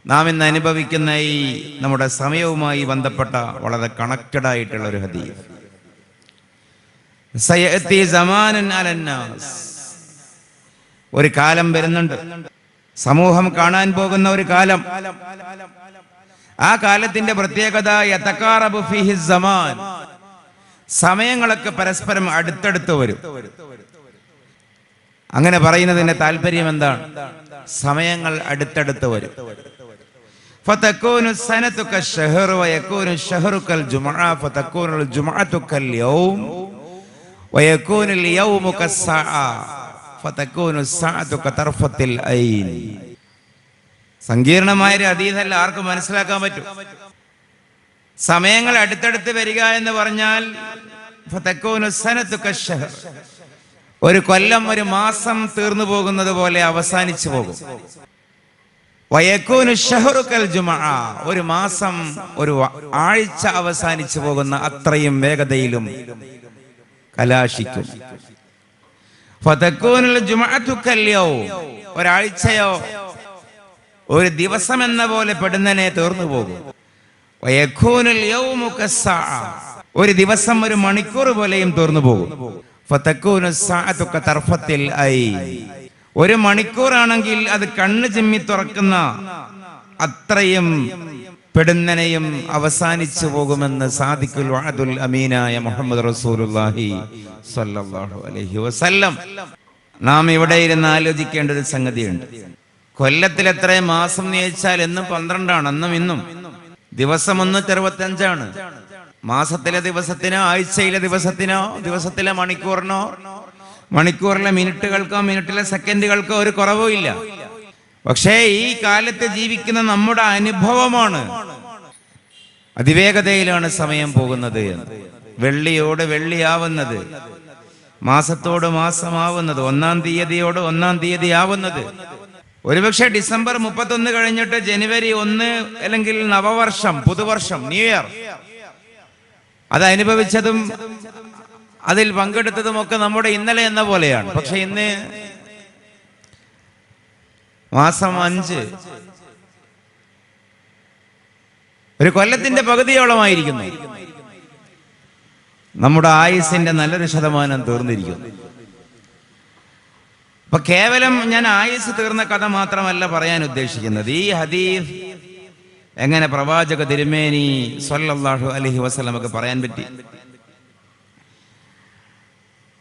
നാം ഇന്ന് അനുഭവിക്കുന്ന ഈ നമ്മുടെ സമയവുമായി ബന്ധപ്പെട്ട വളരെ കണക്റ്റഡ് ആയിട്ടുള്ള ഒരു ഹദീസ്. സയഅതി സമാനൻ അലന്നാസ്, ഒരു കാലം വരുന്നുണ്ട്, സമൂഹം കാണാൻ പോകുന്ന ഒരു കാലം. ആ കാലത്തിന്റെ പ്രത്യേകത യതഖാറബു ഫീഹി സമാൻ, സമയങ്ങളൊക്കെ പരസ്പരം അടുത്തടുത്ത് വരും. അങ്ങനെ പറയുന്നതിന്റെ താല്പര്യം എന്താണ്? സമയങ്ങൾ അടുത്തടുത്ത് വരും. ഫതകൂനു സനതു കശ്ശഹർ വയകൂനു ശഹറു കൽ ജുമുഅ ഫതകൂനു അൽ ജുമുഅതു കൽ യൗം വയകൂനു അൽ യൗമു കസ്സഅ ഫതകൂനു സഅതു കതർഫത്തിൽ ഐൻ. സങ്കീർണമായ ഒരു ഹദീസല്ല, ആർക്കും മനസ്സിലാക്കാൻ പറ്റും. സമയങ്ങൾ അടുത്തടുത്ത് വരിക എന്ന് പറഞ്ഞാൽ ഫതകൂനു സനതു കശ്ശഹർ, ഒരു കൊല്ലം ഒരു മാസം തീർന്നു പോകുന്നത് പോലെ അവസാനിച്ചു പോകും. വയകൂനു ശഹറു കൽ ജുമുഅ, ഒരു മാസം ഒരു ആഴ്ച അവസാനിച്ചു പോകുന്ന അത്രയും വേഗതയിലും കലാശിക്കും. ഫതകൂനുൽ ജുമുഅതു കൽ യൗം, ഒരാഴ്ചയോ ഒരു ദിവസം എന്ന പോലെ പെടുന്നനെ തീർന്നു പോകും. വയകൂനുൽ യൗമു കസ്സഅ, ഒരു ദിവസം ഒരു മണിക്കൂർ പോലെയും തീർന്നു പോകും. ഫതകൂനു സഅതു കതർഫത്തിൽ ഐൻ, ഒരു മണിക്കൂറാണെങ്കിൽ അത് കണ്ണ് ചിമ്മി തുറക്കുന്ന അത്രയും പെടുന്നനെയും അവസാനിച്ചു പോകുമെന്ന് സാദിഖുൽ വഅദുൽ അമീനായ മുഹമ്മദ് റസൂലുള്ളാഹി സ്വല്ലല്ലാഹു അലൈഹി വസല്ലം. നാം ഇവിടെ ഇരുന്ന് ആലോചിക്കേണ്ട ഒരു സംഗതിയുണ്ട്. കൊല്ലത്തിൽ എത്ര മാസം എന്ന് ചോദിച്ചാൽ എന്നും 12 അന്നും ഇന്നും. ദിവസം 165. മാസത്തിലെ ദിവസത്തിനോ ആഴ്ചയിലെ ദിവസത്തിനോ ദിവസത്തിലെ മണിക്കൂറിനോ മണിക്കൂറിലെ മിനിറ്റുകൾക്കോ മിനിറ്റിലെ സെക്കൻഡുകൾക്കോ ഒരു കുറവും ഇല്ല. പക്ഷേ ഈ കാലത്ത് ജീവിക്കുന്ന നമ്മുടെ അനുഭവമാണ് അതിവേഗതയിലാണ് സമയം പോകുന്നത്. വെള്ളിയോട് വെള്ളിയാവുന്നത്, മാസത്തോട് മാസമാവുന്നത്, 1-ാം തീയതിയോട് 1-ാം തീയതി ആവുന്നത്. ഒരുപക്ഷെ ഡിസംബർ 31 കഴിഞ്ഞിട്ട് ജനുവരി 1 അല്ലെങ്കിൽ നവവർഷം, പുതുവർഷം, ന്യൂ ഇയർ, അത് അനുഭവിച്ചതും അതിൽ പങ്കെടുത്തതും ഒക്കെ നമ്മുടെ ഇന്നലെ എന്ന പോലെയാണ്. പക്ഷെ ഇന്ന് മാസം 5, ഒരു കൊല്ലത്തിന്റെ പകുതിയോളമായിരിക്കുന്നു. നമ്മുടെ ആയുസിന്റെ നല്ലൊരു ശതമാനം തീർന്നിരിക്കുന്നു. അപ്പൊ കേവലം ഞാൻ ആയുസ് തീർന്ന കഥ മാത്രമല്ല പറയാൻ ഉദ്ദേശിക്കുന്നത്. ഈ ഹദീസ് എങ്ങനെ പ്രവാചക തിരുമേനി സ്വല്ലല്ലാഹു അലൈഹി വസല്ലമക്ക് പറയാൻ പറ്റി?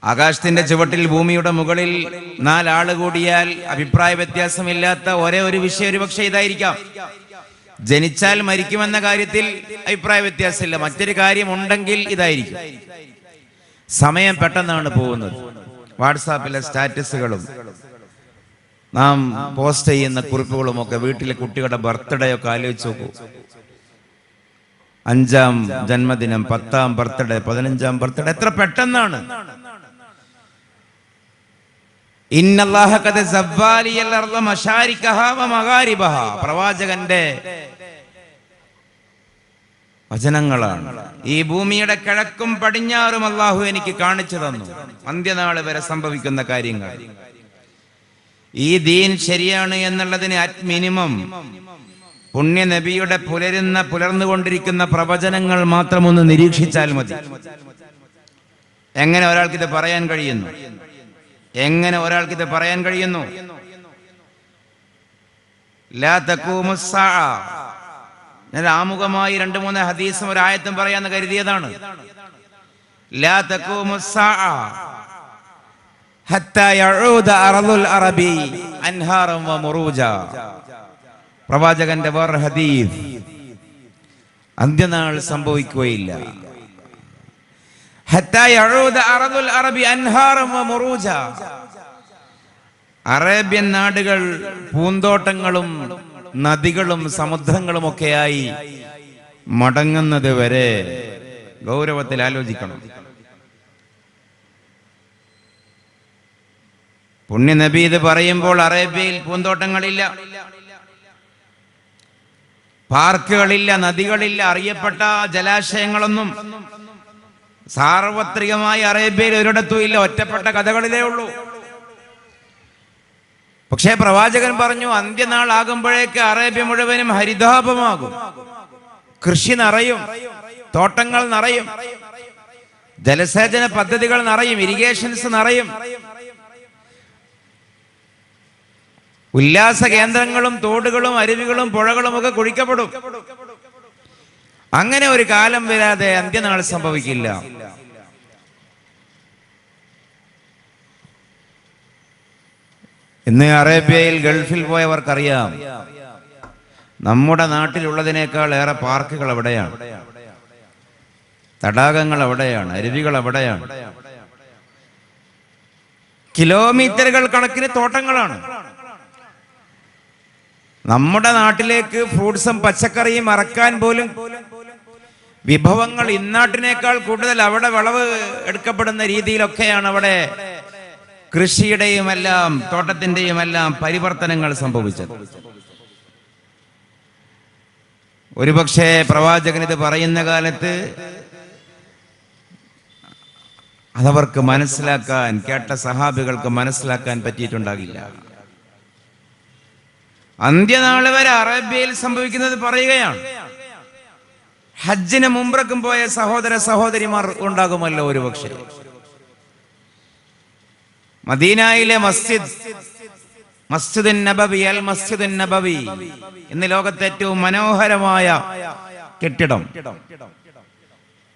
ആകാശത്തിന്റെ ചുവട്ടിൽ ഭൂമിയുടെ മുകളിൽ 4 ആള് കൂടിയാൽ അഭിപ്രായ വ്യത്യാസമില്ലാത്ത ഒരേ ഒരു വിഷയം ഒരുപക്ഷെ ഇതായിരിക്കാം. ജനിച്ചാൽ മരിക്കുമെന്ന കാര്യത്തിൽ അഭിപ്രായ വ്യത്യാസമില്ല. മറ്റൊരു കാര്യം ഉണ്ടെങ്കിൽ ഇതായിരിക്കും. സമയം പെട്ടെന്നാണ് പോകുന്നത്. വാട്സാപ്പിലെ സ്റ്റാറ്റസുകളും നാം പോസ്റ്റ് ചെയ്യുന്ന കുറിപ്പുകളും ഒക്കെ, വീട്ടിലെ കുട്ടികളുടെ ബർത്ത്ഡേ ഒക്കെ ആലോചിച്ച് നോക്കൂ. 5-ാം ജന്മദിനം, 10-ാം ബർത്ത്ഡേ, 15-ാം ബർത്ത്ഡേ, എത്ര പെട്ടെന്നാണ്. ഇന്നല്ലാഹ ഖദ സവ്വാലിയൽ അർള മശാരികഹാ വ മഗാരിബഹാ, പ്രവാചകന്റെ വചനങ്ങളാണ്. ഈ ഭൂമിയുടെ കിഴക്കും പടിഞ്ഞാറും അല്ലാഹു എനിക്ക് കാണിച്ചു തന്നു, അന്ത്യനാള് വരെ സംഭവിക്കുന്ന കാര്യങ്ങൾ. ഈ ദീൻ ശരിയാണ് എന്നുള്ളതിന് അറ്റ് മിനിമം പുണ്യ നബിയുടെ പുലർന്നുകൊണ്ടിരിക്കുന്ന പ്രവചനങ്ങൾ മാത്രം ഒന്ന് നിരീക്ഷിച്ചാൽ മതി. എങ്ങനെ ഒരാൾക്കിത് പറയാൻ കഴിയുന്നു? എങ്ങനെ ഒരാൾക്കിത് പറയാൻ കഴിയുന്നു? ലാ തഖൂമുസ് സാഅ, ഞാൻ ആമുഖമായി 2-3 ഹദീസും ഒരു ആയത്തും പറയാന്ന് കരുതിയതാണ്. ലാ തഖൂമുസ് സാഅ ഹത്താ യഊദ അർളുൽ അറബി അൻഹാറൻ വ മുറൂജ. പ്രവാചകന്റെ വേറെ ഹദീസ്, അന്ത്യനാൾ സംഭവിക്കുകയില്ല. ഹത്താ യഊദ അർളുൽ അറബി അൻഹാറൻ വ മുറൂജ, അറേബ്യൻ നാടുകൾ പൂന്തോട്ടങ്ങളും നദികളും സമുദ്രങ്ങളും ഒക്കെയായി മടങ്ങുന്നത് വരെ ഗൗരവത്തിൽ ആലോചിക്കണം. പുണ്യ നബി ഇത് പറയുമ്പോൾ അറേബ്യയിൽ പൂന്തോട്ടങ്ങളില്ല, പാർക്കുകളില്ല, നദികളില്ല, അറിയപ്പെട്ട ജലാശയങ്ങളൊന്നും സാർവത്രികമായി അറേബ്യയിൽ ഒരിടത്തും ഇല്ല. ഒറ്റപ്പെട്ട കഥകളിലേ ഉള്ളൂ. പക്ഷേ പ്രവാചകൻ പറഞ്ഞു, അന്ത്യനാൾ ആകുമ്പോഴേക്ക് അറേബ്യ മുഴുവനും ഹരിതാപമാകും, കൃഷി നിറയും, തോട്ടങ്ങൾ നിറയും, ജലസേചന പദ്ധതികൾ നിറയും, ഇറിഗേഷൻസ് നിറയും, ഉല്ലാസ കേന്ദ്രങ്ങളും തോടുകളും അരുവികളും പുഴകളും ഒക്കെ കുഴിക്കപ്പെടും. അങ്ങനെ ഒരു കാലം വരാതെ അന്ത്യനാൾ സംഭവിക്കില്ല. ഇന്ന് അറേബ്യയിൽ ഗൾഫിൽ പോയവർക്കറിയാം, നമ്മുടെ നാട്ടിലുള്ളതിനേക്കാൾ ഏറെ പാർക്കുകൾ അവിടെയാണ്, തടാകങ്ങൾ അവിടെയാണ്, അരുവികൾ അവിടെയാണ്, കിലോമീറ്ററുകൾ കണക്കിന് തോട്ടങ്ങളാണ്. നമ്മുടെ നാട്ടിലേക്ക് ഫ്രൂട്ട്സും പച്ചക്കറിയും ഇറക്കാൻ പോലും വിഭവങ്ങൾ ഇന്നാട്ടിനേക്കാൾ കൂടുതൽ അവിടെ വിളവ് എടുക്കപ്പെടുന്ന രീതിയിലൊക്കെയാണ് അവിടെ കൃഷിയുടെയും എല്ലാം തോട്ടത്തിന്റെയും എല്ലാം പരിവർത്തനങ്ങൾ സംഭവിച്ചത്. ഒരുപക്ഷെ പ്രവാചകൻ ഇത് പറയുന്ന കാലത്ത് അതവർക്ക് മനസ്സിലാക്കാൻ, കേട്ട സഹാബികൾക്ക് മനസ്സിലാക്കാൻ പറ്റിയിട്ടുണ്ടാകില്ല. അന്ത്യനാൾ വരെ അറേബ്യയിൽ സംഭവിക്കുന്നത് പറയുകയാണ്. ഹജ്ജിന് മുമ്പറക്കും പോയ സഹോദര സഹോദരിമാർ ഉണ്ടാകുമല്ലോ ഒരുപക്ഷെ. മദീനയിലെ മസ്ജിദുൻ നബവി, അൽ മസ്ജിദുൻ നബവി, ഇന്ന് ലോകത്തെ ഏറ്റവും മനോഹരമായ കെട്ടിടം,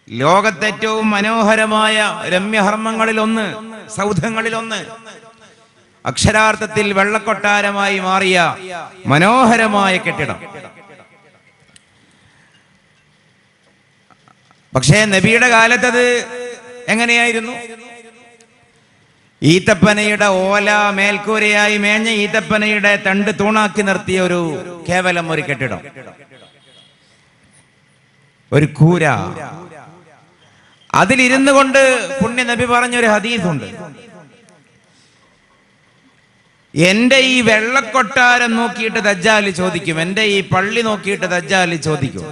ലോകത്തെ ഏറ്റവും മനോഹരമായ രമ്യഹർമ്മങ്ങളിലൊന്ന്, സൗധങ്ങളിലൊന്ന്, അക്ഷരാർത്ഥത്തിൽ വെള്ളക്കൊട്ടാരമായി മാറിയ മനോഹരമായ കെട്ടിടം. പക്ഷേ നബിയുടെ കാലത്തത് എങ്ങനെയായിരുന്നു? ഈത്തപ്പനയുടെ ഓല മേൽക്കൂരയായി മേഞ്ഞ ഈത്തപ്പനയുടെ തണ്ട് തൂണാക്കി നിർത്തിയ ഒരു കേവലം ഒരു കെട്ടിടം, ഒരു കൂര. അതിലിരുന്നു കൊണ്ട് പുണ്യ നബി പറഞ്ഞൊരു ഹദീസുണ്ട്, എന്റെ ഈ വെള്ളക്കൊട്ടാരം നോക്കിയിട്ട് ദജ്ജാൽ ചോദിക്കും, എന്റെ ഈ പള്ളി നോക്കിയിട്ട് ദജ്ജാൽ ചോദിക്കും,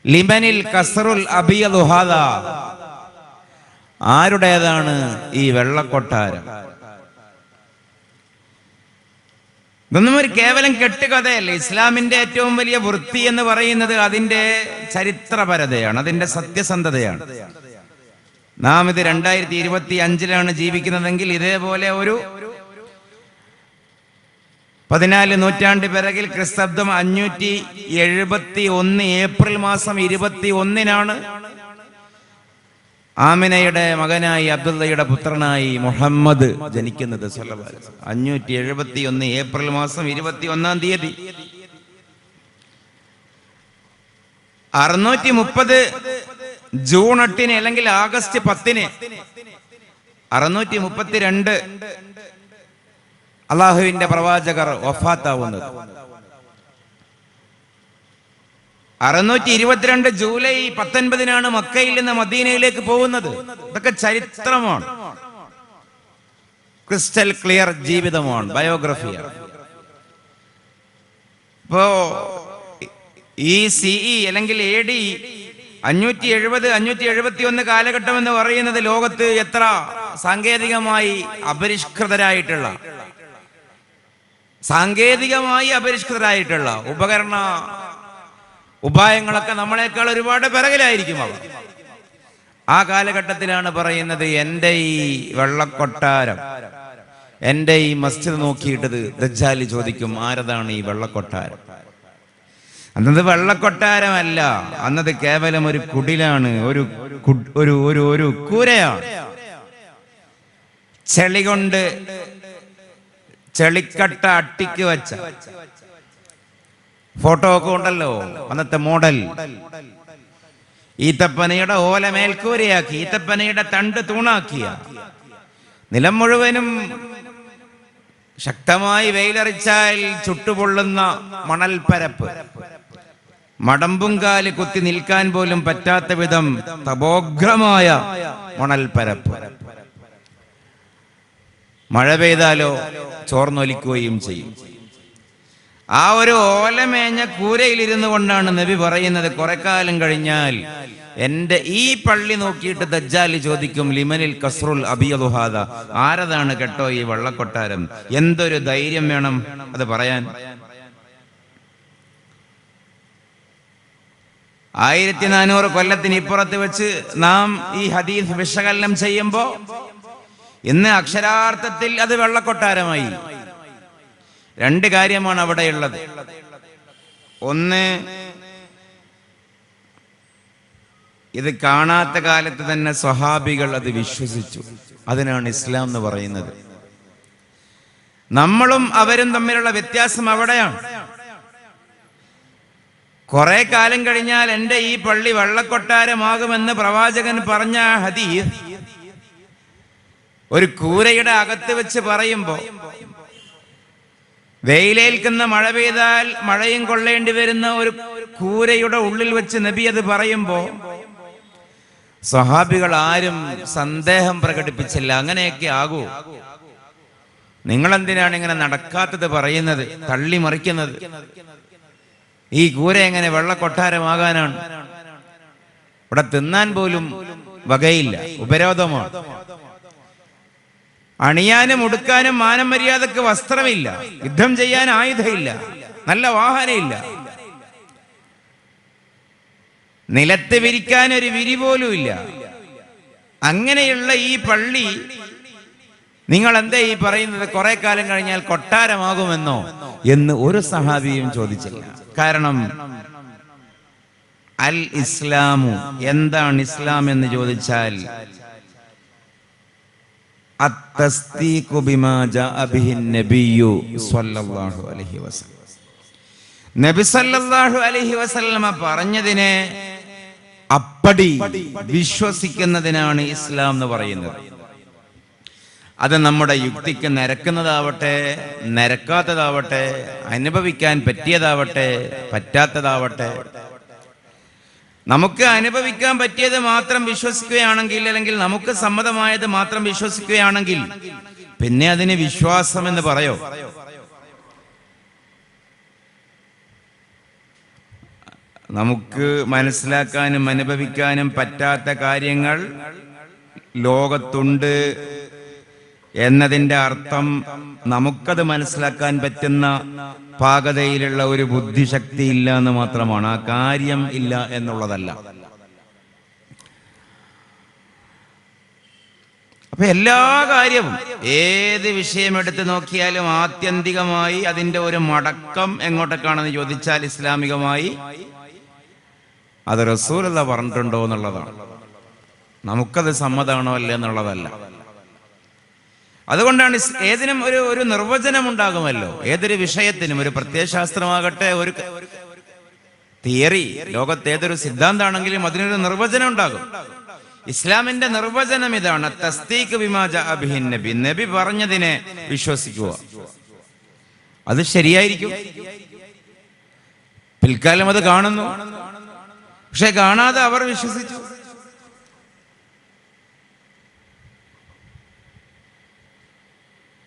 ലിമനിൽ കസ്റുൽ അബിയദു ഹാദാ, ആരുടേതാണ് ഈ വെള്ളക്കൊട്ടാരം? ഇതൊന്നും ഒരു കേവലം കെട്ടുകഥയല്ല. ഇസ്ലാമിന്റെ ഏറ്റവും വലിയ വൃത്തി എന്ന് പറയുന്നത് അതിന്റെ ചരിത്രപരതയാണ്, അതിന്റെ സത്യസന്ധതയാണ്. നാം ഇത് 2025 ജീവിക്കുന്നതെങ്കിൽ ഇതേപോലെ ഒരു 14 നൂറ്റാണ്ട് പിറകിൽ ക്രിസ്തബ്ദം 571 ഏപ്രിൽ മാസം 21 ആമിനയുടെ മകനായി അബ്ദുള്ളയുടെ പുത്രനായി മുഹമ്മദ് ജനിക്കുന്നത്. 571 ഏപ്രിൽ മാസം 21 630 ജൂൺ 8 അല്ലെങ്കിൽ ആഗസ്റ്റ് 10 632 അള്ളാഹുവിന്റെ പ്രവാചകർ വഫാത്താവുന്നത്. 622 ജൂലൈ 19 മക്കയിൽ നിന്ന് മദീനയിലേക്ക് പോകുന്നത്. ഇതൊക്കെ ചരിത്രമാണ്, ക്രിസ്റ്റൽ ക്ലിയർ ജീവിതമാണ്, ബയോഗ്രഫിയാണ്. ഇപ്പോ ഈ CE അല്ലെങ്കിൽ AD 570 571 കാലഘട്ടം എന്ന് പറയുന്നത് ലോകത്ത് എത്ര സാങ്കേതികമായി അപരിഷ്കൃതരായിട്ടുള്ള ഉപായങ്ങളൊക്കെ നമ്മളെക്കാൾ ഒരുപാട് പിറകിലായിരിക്കും അവർ. ആ കാലഘട്ടത്തിലാണ് പറയുന്നത്, എൻ്റെ ഈ വെള്ളക്കൊട്ടാരം, എൻ്റെ ഈ മസ്ജിദ് നോക്കിയിട്ടത് ദജ്ജാൽ ചോദിക്കും, ആരതാണ് ഈ വെള്ളക്കൊട്ടാരം? അന്നത് വെള്ളക്കൊട്ടാരമല്ല, അന്നത് കേവലം ഒരു കുടിലാണ്, ഒരു കൂരയാണ്. ചെളി കൊണ്ട് ചെളിക്കട്ട അട്ടിക്ക് വെച്ച ഫോട്ടോ ഒക്കെ ഉണ്ടല്ലോ, അന്നത്തെ മോഡൽ. ഈത്തപ്പനയുടെ ഓല മേൽക്കൂരയാക്കി, ഈത്തപ്പനയുടെ തണ്ട് തൂണാക്കിയ, നിലം മുഴുവനും ശക്തമായി വെയിലറിച്ചാൽ ചുട്ടുപൊള്ളുന്ന മണൽപ്പരപ്പ്, മടമ്പുംകാല് കുത്തി നിൽക്കാൻ പോലും പറ്റാത്ത വിധം തപോഗ്രമായ മണൽപ്പരപ്പ്. മഴ പെയ്താലോ ചോർന്നൊലിക്കുകയും ചെയ്യും. ആ ഒരു ഓലമേഞ്ഞ കൂരയിലിരുന്നു കൊണ്ടാണ് നബി പറയുന്നത്, കുറെ കാലം കഴിഞ്ഞാൽ എന്റെ ഈ പള്ളി നോക്കിയിട്ട് ദജ്ജാൽ ചോദിക്കും, ലിമനിൽ കസ്റുൽ അബിയദു ഹാദാ, ആരതാണ് കേട്ടോ ഈ വെള്ളക്കൊട്ടാരം? എന്തൊരു ധൈര്യം വേണം അത് പറയാൻ. 1400 കൊല്ലത്തിന് ഇപ്പുറത്ത് വെച്ച് നാം ഈ ഹദീസ് വിശകലനം ചെയ്യുമ്പോ ഇന്ന് അക്ഷരാർത്ഥത്തിൽ അത് വെള്ളക്കൊട്ടാരമായി. രണ്ട് കാര്യമാണ് അവിടെയുള്ളത്. ഒന്ന്, ഇത് കാണാത്ത കാലത്ത് തന്നെ സ്വഹാബികൾ അത് വിശ്വസിച്ചു. അതിനാണ് ഇസ്ലാം എന്ന് പറയുന്നത്. നമ്മളും അവരും തമ്മിലുള്ള വ്യത്യാസം അവിടെയാണ്. കുറെ കാലം കഴിഞ്ഞാൽ എന്റെ ഈ പള്ളി വെള്ളക്കൊട്ടാരമാകുമെന്ന് പ്രവാചകൻ പറഞ്ഞ ഹദീസ് ഒരു കൂരയുടെ അകത്ത് വെച്ച് പറയുമ്പോ, വെയിലേൽക്കുന്ന മഴ പെയ്താൽ മഴയും കൊള്ളേണ്ടി വരുന്ന ഒരു കൂരയുടെ ഉള്ളിൽ വെച്ച് നബി അത് പറയുമ്പോ സ്വഹാബികൾ ആരും സന്ദേഹം പ്രകടിപ്പിച്ചില്ല. അങ്ങനെയൊക്കെ ആകൂ, നിങ്ങളെന്തിനാണ് ഇങ്ങനെ നടക്കാത്തത് പറയുന്നത്, തള്ളി മറിക്കുന്നത്? ഈ കൂര എങ്ങനെ വെള്ളക്കൊട്ടാരമാകാനാണ്? ഇവിടെ തിന്നാൻ പോലും വകയില്ല, ഉപരോധമാണ്. അണിയാനും ഉടുക്കാനും മാനം മര്യാദക്ക് വസ്ത്രമില്ല, യുദ്ധം ചെയ്യാൻ ആയുധമില്ല, നല്ല വാഹനമില്ല, നിലത്ത് വിരിക്കാൻ ഒരു വിരി പോലും ഇല്ല. അങ്ങനെയുള്ള ഈ പള്ളി നിങ്ങൾ എന്താ ഈ പറയുന്നത് കുറെ കാലം കഴിഞ്ഞാൽ കൊട്ടാരമാകുമെന്നോ എന്ന് ഒരു സഹാബിയും ചോദിച്ചില്ല. കാരണം അൽ ഇസ്ലാമു, എന്താണ് ഇസ്ലാം എന്ന് ചോദിച്ചാൽ അത്തസ്ദീഖു ബിമാ ജാഅ ബിഹി നബിയ്യു സ്വല്ലല്ലാഹു അലൈഹി വസല്ലം. നബി സല്ലല്ലാഹു അലൈഹി വസല്ലമ പറഞ്ഞതിനെ അപ്പടി വിശ്വസിക്കുന്നതിനാണ് ഇസ്ലാം എന്ന് പറയുന്നത്. അത് നമ്മുടെ യുക്തിക്ക് നിരക്കുന്നതാവട്ടെ നിരക്കാത്തതാവട്ടെ, അനുഭവിക്കാൻ പറ്റിയതാവട്ടെ പറ്റാത്തതാവട്ടെ, നമുക്ക് അനുഭവിക്കാൻ പറ്റിയത് മാത്രം വിശ്വസിക്കുകയാണെങ്കിൽ, അല്ലെങ്കിൽ നമുക്ക് സമ്മതമായത് മാത്രം വിശ്വസിക്കുകയാണെങ്കിൽ പിന്നെ അതിന് വിശ്വാസം എന്ന് പറയോ? നമുക്ക് മനസ്സിലാക്കാനും അനുഭവിക്കാനും പറ്റാത്ത കാര്യങ്ങൾ ലോകത്തുണ്ട് എന്നതിൻ്റെ അർത്ഥം നമുക്കത് മനസ്സിലാക്കാൻ പറ്റുന്ന പാകതയിലുള്ള ഒരു ബുദ്ധിശക്തി ഇല്ല എന്ന് മാത്രമാണ്. ആ കാര്യം ഇല്ല എന്നുള്ളതല്ല. അപ്പൊ എല്ലാ കാര്യവും, ഏത് വിഷയം എടുത്ത് നോക്കിയാലും ആത്യന്തികമായി അതിന്റെ ഒരു മടക്കം എങ്ങോട്ടേക്കാണെന്ന് ചോദിച്ചാൽ ഇസ്ലാമികമായി അത് റസൂലുള്ള പറഞ്ഞിട്ടുണ്ടോ എന്നുള്ളതാണ്. നമുക്കത് സമ്മതമാണോ അല്ലേ എന്നുള്ളതല്ല. അതുകൊണ്ടാണ് ഏതിനും ഒരു നിർവചനം ഉണ്ടാകുമല്ലോ. ഏതൊരു വിഷയത്തിനും, ഒരു പ്രത്യയശാസ്ത്രമാകട്ടെ, ഒരു തിയറി, ലോകത്ത് ഏതൊരു സിദ്ധാന്താണെങ്കിലും അതിനൊരു നിർവചനം ഉണ്ടാകും. ഇസ്ലാമിന്റെ നിർവചനം ഇതാണ്, തസ്ദീഖ് ബിമാ ജാഅ ബിഹി നബി, നബി പറഞ്ഞതിനെ വിശ്വസിക്കുക. അത് ശരിയായിരിക്കും. പിൽക്കാലം അത് കാണുന്നു, പക്ഷെ കാണാതെ അവർ വിശ്വസിച്ചു.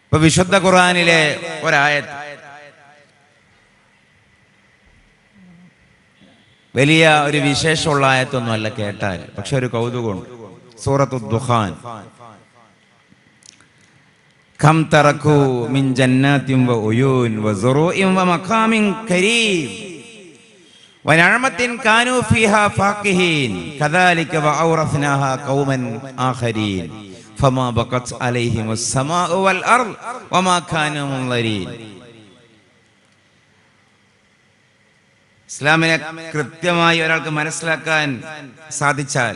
ഇപ്പൊ വിശുദ്ധ ഖുർആനിലെ ഒരായത്ത്, വലിയ ഒരു വിശേഷമുള്ള ആയത്തൊന്നും അല്ല കേട്ടാൽ, പക്ഷെ ഒരു കൗതുകമുണ്ട്. സൂറത്തു ദുഖാൻ, കം തറകൂ മിൻ ജന്നാത്തിൻ വ ഉയൂൻ വ സുറൂഇൻ വ മഖാമിൻ കരീം വ നഅമത്തിൻ കാനൂ ഫീഹാ ഫാഖിഹീൻ കദാലിക വ ഔറസ്നാഹാ ഖൗമൻ ആഖരീൻ ഫമാ ബഖത് അലൈഹിമുസ് സമാഉ വൽ അർദ് വമാ കാനൂ മുൻദരീൻ. ഇസ്ലാമിനെ കൃത്യമായി ഒരാൾക്ക് മനസ്സിലാക്കാൻ സാധിച്ചാൽ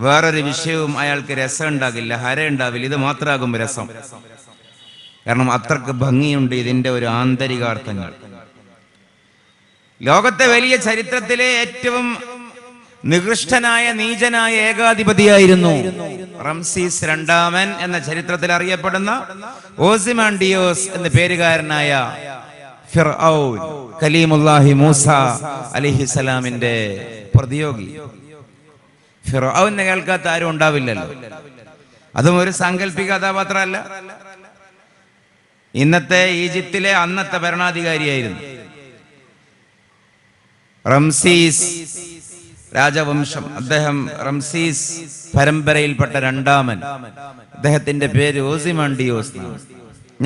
വേറൊരു വിഷയവും അയാൾക്ക് രസം ഉണ്ടാകില്ല, ഹര ഉണ്ടാവില്ല. ഇത് മാത്രമാകും രസം. കാരണം അത്രക്ക് ഭംഗിയുണ്ട് ഇതിന്റെ ഒരു ആന്തരികാർത്ഥങ്ങൾ. ലോകത്തെ വലിയ ചരിത്രത്തിലെ ഏറ്റവും നികൃഷ്ടനായ നീചനായ ഏകാധിപതിയായിരുന്നു റംസീസ് രണ്ടാമൻ എന്ന ചരിത്രത്തിൽ അറിയപ്പെടുന്ന ഓസിമാൻഡിയോസ് എന്ന പേരുകാരനായ ഫിർഔൻ, കലീമുല്ലാഹി മൂസ അലൈഹിസ്സലാമിന്റെ പ്രതിയോഗി. ഫിർഔനെ കേൾക്കാത്ത ആരും ഉണ്ടാവില്ലല്ലോ. അതും ഒരു സാങ്കല്പിക കഥാപാത്രമല്ല. ഇന്നത്തെ ഈജിപ്തിലെ അന്നത്തെ ഭരണാധികാരിയായിരുന്നു. റംസീസ് രാജവംശം. അദ്ദേഹം റംസീസ് പരമ്പരയിൽപ്പെട്ട രണ്ടാമൻ. അദ്ദേഹത്തിന്റെ പേര് ഓസിമണ്ടിയോസ്.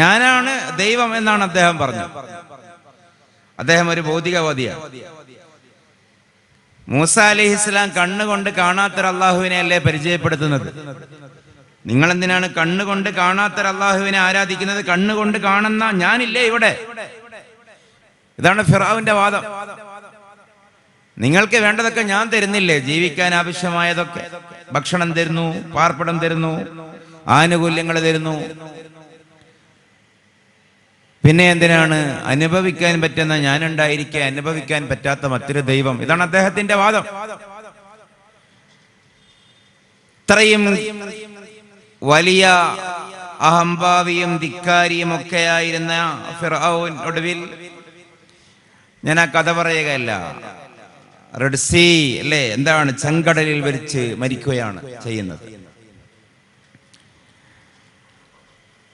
ഞാനാണ് ദൈവം എന്നാണ് അദ്ദേഹം പറഞ്ഞത്. അദ്ദേഹം ഒരു ഭൗതികവാദിയാണ്. മൂസ അലൈഹിസ്സലാം കണ്ണുകൊണ്ട് കാണാത്തൊരു അള്ളാഹുവിനെ അല്ലേ പരിചയപ്പെടുത്തുന്നത്? നിങ്ങൾ എന്തിനാണ് കണ്ണുകൊണ്ട് കാണാത്തൊരു അള്ളാഹുവിനെ ആരാധിക്കുന്നത്? കണ്ണുകൊണ്ട് കാണുന്ന ഞാനില്ലേ ഇവിടെ? ഇതാണ് ഫിറഔന്റെ വാദം. നിങ്ങൾക്ക് വേണ്ടതൊക്കെ ഞാൻ തരുന്നില്ലേ? ജീവിക്കാൻ ആവശ്യമായതൊക്കെ, ഭക്ഷണം തരുന്നു, പാർപ്പിടം തരുന്നു, ആനുകൂല്യങ്ങൾ തരുന്നു. പിന്നെ എന്തിനാണ് അനുഭവിക്കാൻ പറ്റുന്ന ഞാനുണ്ടായിരിക്കെ അനുഭവിക്കാൻ പറ്റാത്ത മറ്റൊരു ദൈവം? ഇതാണ് അദ്ദേഹത്തിന്റെ വാദം. ഇത്രയും വലിയ അഹംഭാവിയും ധിക്കാരിയും ഒക്കെ ആയിരുന്ന ഫിർഔൻ ഒടുവിൽ, ഞാൻ ആ കഥ പറയുകയല്ല, റെഡ് സീ അല്ലേ, എന്താണ്, ചെങ്കടലിൽ വെച്ച് മരിക്കുകയാണ് ചെയ്യുന്നത്.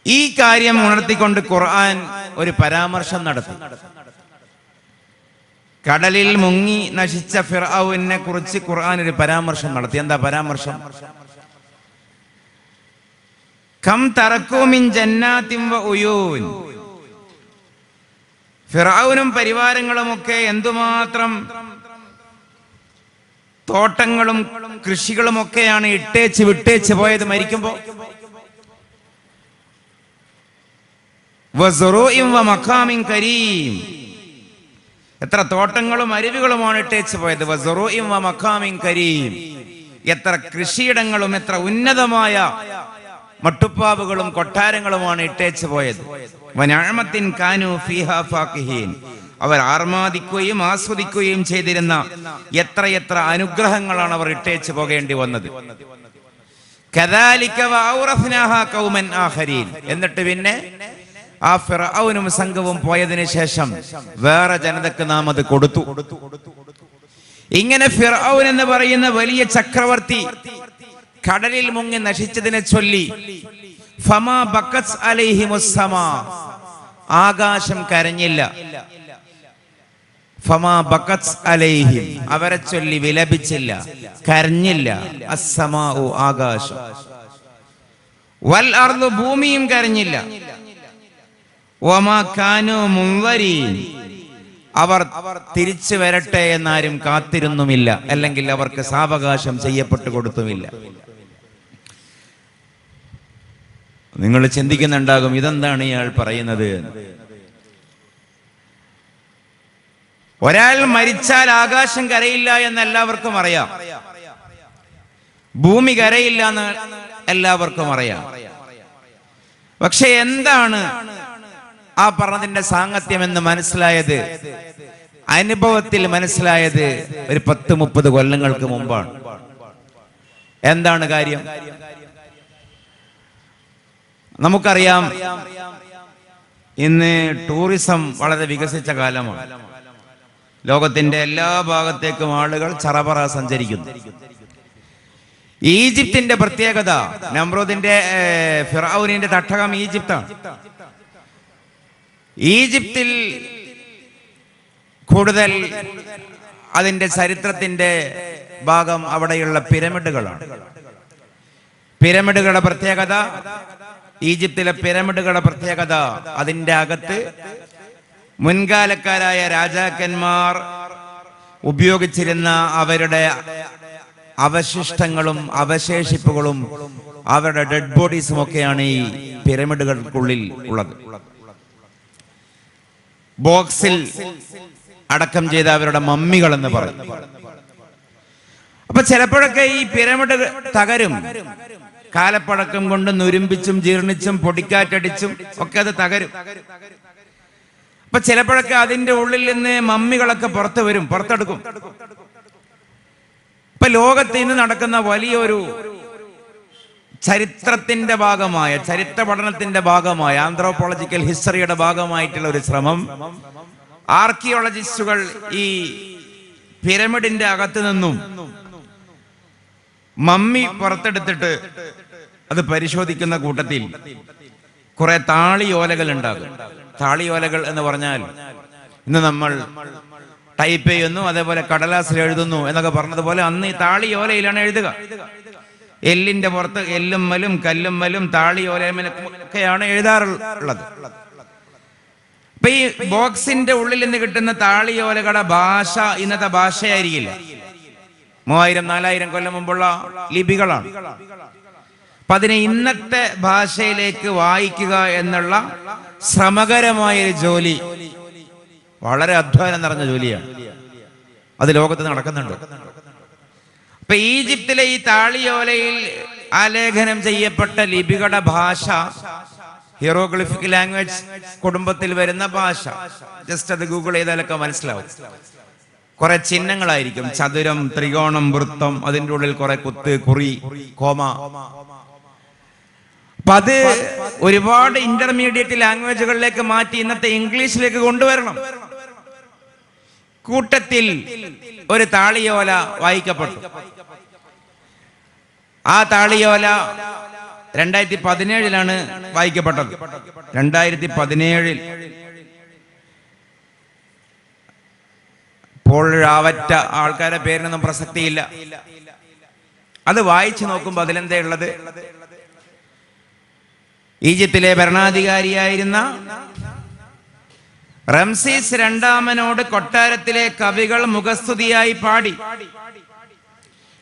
ഈ കാര്യം ഉണർത്തിക്കൊണ്ട് ഖുർആൻ ഒരു പരാമർശം നടത്തി. കടലിൽ മുങ്ങി നശിച്ച ഫിർഔനെ കുറിച്ച് ഖുർആൻ ഒരു പരാമർശം നടത്തി. എന്താ പരാമർശം? കം തറക്കൂ മിൻ ജന്നാത്തിൻ വ ഉയൂൻ. ഫിർഔനും പരിവാരങ്ങളുമൊക്കെ എന്തുമാത്രം തോട്ടങ്ങളും കൃഷികളും ഒക്കെയാണ് ഇട്ടേച്ച് വിട്ടേച്ച് പോയത് മരിക്കുമ്പോ. മഖാമിൻ കരീം. എത്ര തോട്ടങ്ങളും അരുവികളുമാണ് ഇട്ടേച്ച് പോയത്. മഖാമിൻ കരീം. എത്ര കൃഷിയിടങ്ങളും എത്ര ഉന്നതമായ മട്ടുപ്പാവുകളും കൊട്ടാരങ്ങളുമാണ് ഇട്ടേച്ച് പോയത്. വനഅമത്തിൻ കാനൂ ഫീഹാ ഫാഖിഹീൻ. അവർ ആർമാദിക്കുകയും ആസ്വദിക്കുകയും ചെയ്തിരുന്ന എത്രയെത്ര അനുഗ്രഹങ്ങളാണ് അവർ ഇട്ടേച്ച് പോകേണ്ടി വന്നത്. കദാലിക വഔറസ്നാഹാ ഖൗമൻ ആഖരീൻ. എന്നിട്ട് പിന്നെ ആ ഫിർഔനും സംഘവും പോയതിനു ശേഷം വേറെ ജനതക്ക് നാം അത് കൊടുത്തു. ഇങ്ങനെ ഫിർഔൻ എന്ന് പറയുന്ന വലിയ ചക്രവർത്തി കടലിൽ മുങ്ങി നശിച്ചതിനെ ചൊല്ലി ഫമാ ബഖത് അലൈഹിമുസ് സമാ. ആകാശം കരഞ്ഞില്ല. ഫമാ ബഖത് അലൈഹിം. അവരെ ചൊല്ലി വിലപിച്ചില്ല, കരഞ്ഞില്ല. അസ്സമാഉ ആകാശം. വൽ അർദു ഭൂമിയും കരഞ്ഞില്ല. വമാ കാനൂ മുൻവരീൻ. അവർ തിരിച്ചു വരട്ടെ എന്നാരും കാത്തിരുന്നുമില്ല, അല്ലെങ്കിൽ അവർക്ക് സാവകാശം ചെയ്യപ്പെട്ടു കൊടുത്തുമില്ല. നിങ്ങൾ ചിന്തിക്കുന്നുണ്ടാകും, ഇതെന്താണ് ഇയാൾ പറയുന്നത്? ഒരാൾ മരിച്ചാൽ ആകാശം കരയില്ല എന്ന് എല്ലാവർക്കും അറിയാം, ഭൂമി കരയില്ല എന്ന് എല്ലാവർക്കും അറിയാം. പക്ഷെ എന്താണ് ആ പറഞ്ഞതിന്റെ സാങ്കത്യം എന്ന് മനസ്സിലായത്, അനുഭവത്തിൽ മനസ്സിലായത് ഒരു 10-30 കൊല്ലങ്ങൾക്ക് മുമ്പാണ്. എന്താണ് കാര്യം? നമുക്കറിയാം, ഇന്ന് ടൂറിസം വളരെ വികസിച്ച കാലമാണ്. ലോകത്തിന്റെ എല്ലാ ഭാഗത്തേക്കും ആളുകൾ ചറപറ സഞ്ചരിക്കുന്നു. ഈജിപ്തിന്റെ പ്രത്യേകത, നമ്രൂദിന്റെ ഫിർഔനിന്റെ തട്ടകം ഈജിപ്താണ്. ഈജിപ്തിൽ കൂടുതൽ അതിന്റെ ചരിത്രത്തിന്റെ ഭാഗം അവിടെയുള്ള പിരമിഡുകളാണ്. പിരമിഡുകളുടെ പ്രത്യേകത, ഈജിപ്തിലെ പിരമിഡുകളുടെ പ്രത്യേകത, അതിന്റെ അകത്ത് മുൻകാലക്കാരായ രാജാക്കന്മാർ ഉപയോഗിച്ചിരുന്ന അവരുടെ അവശിഷ്ടങ്ങളും അവശേഷിപ്പുകളും അവരുടെ ഡെഡ് ബോഡീസും ഒക്കെയാണ് ഈ പിരമിഡുകൾക്കുള്ളിൽ ഉള്ളത്. ബോക്സിൽ അടക്കം ചെയ്ത അവരുടെ മമ്മികൾ എന്ന് പറയും. അപ്പൊ ചിലപ്പോഴൊക്കെ ഈ പിരമിഡ് തകരും. കാലപ്പഴക്കം കൊണ്ട് നുരുമ്പിച്ചും ജീർണിച്ചും പൊടിക്കാറ്റടിച്ചും ഒക്കെ അത് തകരും. അപ്പൊ ചിലപ്പോഴൊക്കെ അതിന്റെ ഉള്ളിൽ നിന്ന് മമ്മികളൊക്കെ പുറത്തു വരും, പുറത്തെടുക്കും. ഇപ്പൊ ലോകത്ത് ഇന്ന് നടക്കുന്ന വലിയൊരു ചരിത്രത്തിന്റെ ഭാഗമായ, ചരിത്ര പഠനത്തിന്റെ ഭാഗമായ, ആന്ത്രോപോളജിക്കൽ ഹിസ്റ്ററിയുടെ ഭാഗമായിട്ടുള്ള ഒരു ശ്രമം, ആർക്കിയോളജിസ്റ്റുകൾ ഈ പിരമിഡിന്റെ അകത്ത് നിന്നും മമ്മി പുറത്തെടുത്തിട്ട് അത് പരിശോധിക്കുന്ന കൂട്ടത്തിൽ കുറെ താളിയോലകൾ ഉണ്ടാകും. താളിയോലകൾ എന്ന് പറഞ്ഞാൽ ഇന്ന് നമ്മൾ ടൈപ്പ് ചെയ്യുന്നു, അതേപോലെ കടലാസിൽ എഴുതുന്നു എന്നൊക്കെ പറഞ്ഞതുപോലെ അന്ന് ഈ താളിയോലയിലാണ് എഴുതുക. എല്ലിന്റെ പുറത്ത് എല്ലുമ്മലും കല്ലുമ്മലും താളിയോലയൊക്കെയാണ് എഴുതാറുള്ളത്. അപ്പൊ ഈ ബോക്സിന്റെ ഉള്ളിൽ നിന്ന് കിട്ടുന്ന താളിയോലകളുടെ ഭാഷ ഇന്നത്തെ ഭാഷയായിരിക്കില്ല. 3000-4000 കൊല്ലം മുമ്പുള്ള ലിപികളാണ്. അപ്പൊ അതിനെ ഇന്നത്തെ ഭാഷയിലേക്ക് വായിക്കുക എന്നുള്ള ശ്രമകരമായൊരു ജോലി, വളരെ അധ്വാനം നിറഞ്ഞ ജോലിയാണ്. അത് ലോകത്ത് നടക്കുന്നുണ്ട്. അപ്പൊ ഈജിപ്തിലെ ഈ താളിയോലയിൽ ആലേഖനം ചെയ്യപ്പെട്ട ലിപികളുടെ ഭാഷ ഹീറോഗ്ലിഫിക് ലാംഗ്വേജ് കുടുംബത്തിൽ വരുന്ന ഭാഷ. ജസ്റ്റ് അത് ഗൂഗിൾ ചെയ്താലൊക്കെ മനസ്സിലാവും. കുറെ ചിഹ്നങ്ങളായിരിക്കും, ചതുരം, ത്രികോണം, വൃത്തം, അതിൻ്റെ ഉള്ളിൽ കുറെ കുത്ത്, കുറി, കോമ. അപ്പൊ അത് ഒരുപാട് ഇന്റർമീഡിയറ്റ് ലാംഗ്വേജുകളിലേക്ക് മാറ്റി ഇന്നത്തെ ഇംഗ്ലീഷിലേക്ക് കൊണ്ടുവരണം. കൂട്ടത്തിൽ ഒരു താളിയോല വായിക്കപ്പെട്ടു. ആ താളിയോല 2017 വായിക്കപ്പെട്ടത്. 2017 ഇപ്പോൾ ആവറ്റ ആൾക്കാരുടെ പേരിനൊന്നും പ്രസക്തിയില്ല. അത് വായിച്ചു നോക്കുമ്പോൾ അതിലെന്താ ഉള്ളത്? ഈജിപ്തിലെ ഭരണാധികാരിയായിരുന്ന റംസീസ് രണ്ടാമനോട് കൊട്ടാരത്തിലെ കവികൾ മുഖസ്തുതിയായി പാടി.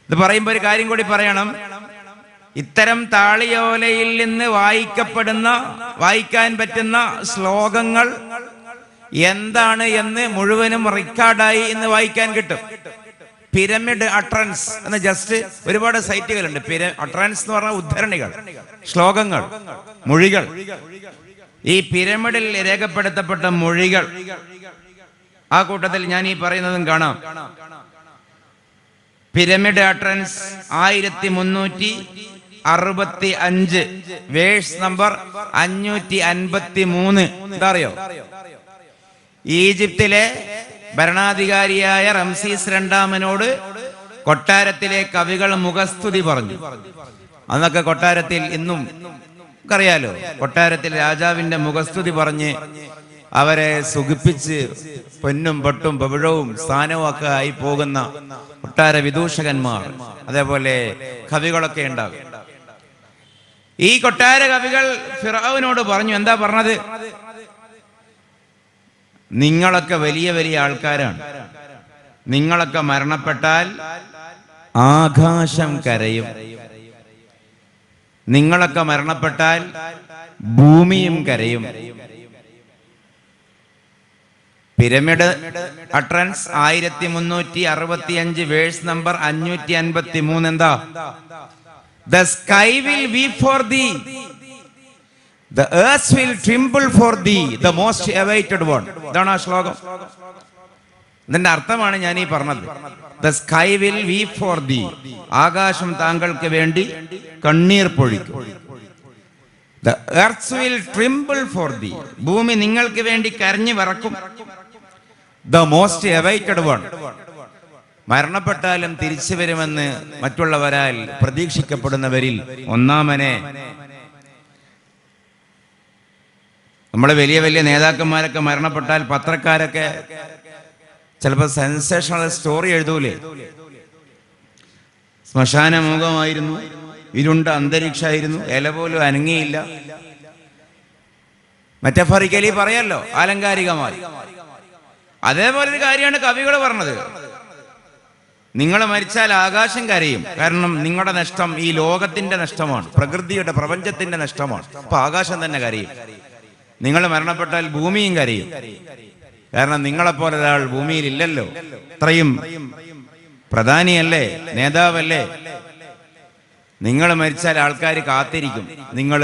ഇത് പറയുമ്പോൾ ഒരു കാര്യം കൂടി പറയണം. ഇത്തരം താളിയോലയിൽ നിന്ന് വായിക്കാൻ പറ്റുന്ന ശ്ലോകങ്ങൾ എന്താണ് എന്ന് മുഴുവനും റെക്കോർഡായി ഇന്ന് വായിക്കാൻ കിട്ടും. പിരമിഡ് അട്രൻസ് എന്ന ജസ്റ്റ് ഒരുപാട് സൈറ്റുകളുണ്ട്. അട്രൻസ് എന്ന് പറഞ്ഞാൽ ഉദ്ധരണികൾ, ശ്ലോകങ്ങൾ, മൊഴികൾ. ഈ പിരമിഡിൽ രേഖപ്പെടുത്തപ്പെട്ട മൊഴികൾ, ആ കൂട്ടത്തിൽ ഞാൻ ഈ പറയുന്നതും കാണാം. പിരമിഡ് അട്രൻസ് 1365 വേഴ്സ് നമ്പർ 553. എന്താ അറിയോ? ഈജിപ്തിലെ ഭരണാധികാരിയായ റംസീസ് രണ്ടാമനോട് കൊട്ടാരത്തിലെ കവികൾ മുഖസ്തുതി പറഞ്ഞു. അന്നൊക്കെ കൊട്ടാരത്തിൽ ഇന്നും അറിയാലോ, കൊട്ടാരത്തിൽ രാജാവിന്റെ മുഖസ്തുതി പറഞ്ഞ് അവരെ സുഖിപ്പിച്ച് പൊന്നും പൊട്ടും പവിഴവും സ്ഥാനവും ഒക്കെ ആയി പോകുന്ന കൊട്ടാര വിദൂഷകന്മാർ, അതേപോലെ കവികളൊക്കെ ഉണ്ടാകും. ഈ കൊട്ടാര കവികൾ ഫിറഔനോട് പറഞ്ഞു. എന്താ പറഞ്ഞത്? നിങ്ങളൊക്കെ വലിയ വലിയ ആൾക്കാരാണ്. നിങ്ങളൊക്കെ മരണപ്പെട്ടാൽ ആകാശം കരയും. നിങ്ങളൊക്കെ മരണപ്പെട്ടാൽ ഭൂമിയും കരയും. പിരമിഡ് അട്രൻസ് 1365 വേഴ്സ് നമ്പർ 553 എന്താ? The sky will weep for thee, the earth will tremble for thee, the most awaited one. ഇതാണ് ആ ശ്ലോകം. ഇതിന്റെ അർത്ഥമാണ് ഞാൻ ഈ പറഞ്ഞത്. The sky will weep for thee, ആകാശം താങ്കൾക്ക് വേണ്ടി കണ്ണീർ പൊഴിക്കും. The earth will tremble for thee, ഭൂമി നിങ്ങൾക്ക് വേണ്ടി കരഞ്ഞു വിറക്കും. The most awaited one, മരണപ്പെട്ടാലും തിരിച്ചു വരുമെന്ന് മറ്റുള്ളവരാൽ പ്രതീക്ഷിക്കപ്പെടുന്നവരിൽ ഒന്നാമനെ. നമ്മളെ വലിയ വലിയ നേതാക്കന്മാരൊക്കെ മരണപ്പെട്ടാൽ പത്രക്കാരൊക്കെ ചിലപ്പോൾ സെൻസേഷണൽ സ്റ്റോറി എഴുതൂലേ? ശ്മശാനമുഖമായിരുന്നു, ഇരുണ്ട അന്തരീക്ഷമായിരുന്നു, ഇല പോലും അനങ്ങിയില്ല. മെറ്റഫറിക്കലി പറയാലോ, ആലങ്കാരികമായി. അതേപോലെ ഒരു കാര്യമാണ് കവികൾ പറഞ്ഞത്. നിങ്ങൾ മരിച്ചാൽ ആകാശം കരയും. കാരണം നിങ്ങളുടെ നഷ്ടം ഈ ലോകത്തിന്റെ നഷ്ടമാണ്, പ്രകൃതിയുടെ പ്രപഞ്ചത്തിന്റെ നഷ്ടമാണ്. അപ്പൊ ആകാശം തന്നെ കരയും. നിങ്ങൾ മരണപ്പെട്ടാൽ ഭൂമിയും കരയും. കാരണം നിങ്ങളെപ്പോലെ ഒരാൾ ഭൂമിയിൽ ഇല്ലല്ലോ. അത്രയും പ്രധാനിയല്ലേ, നേതാവല്ലേ. നിങ്ങൾ മരിച്ചാൽ ആൾക്കാർ കാത്തിരിക്കും, നിങ്ങൾ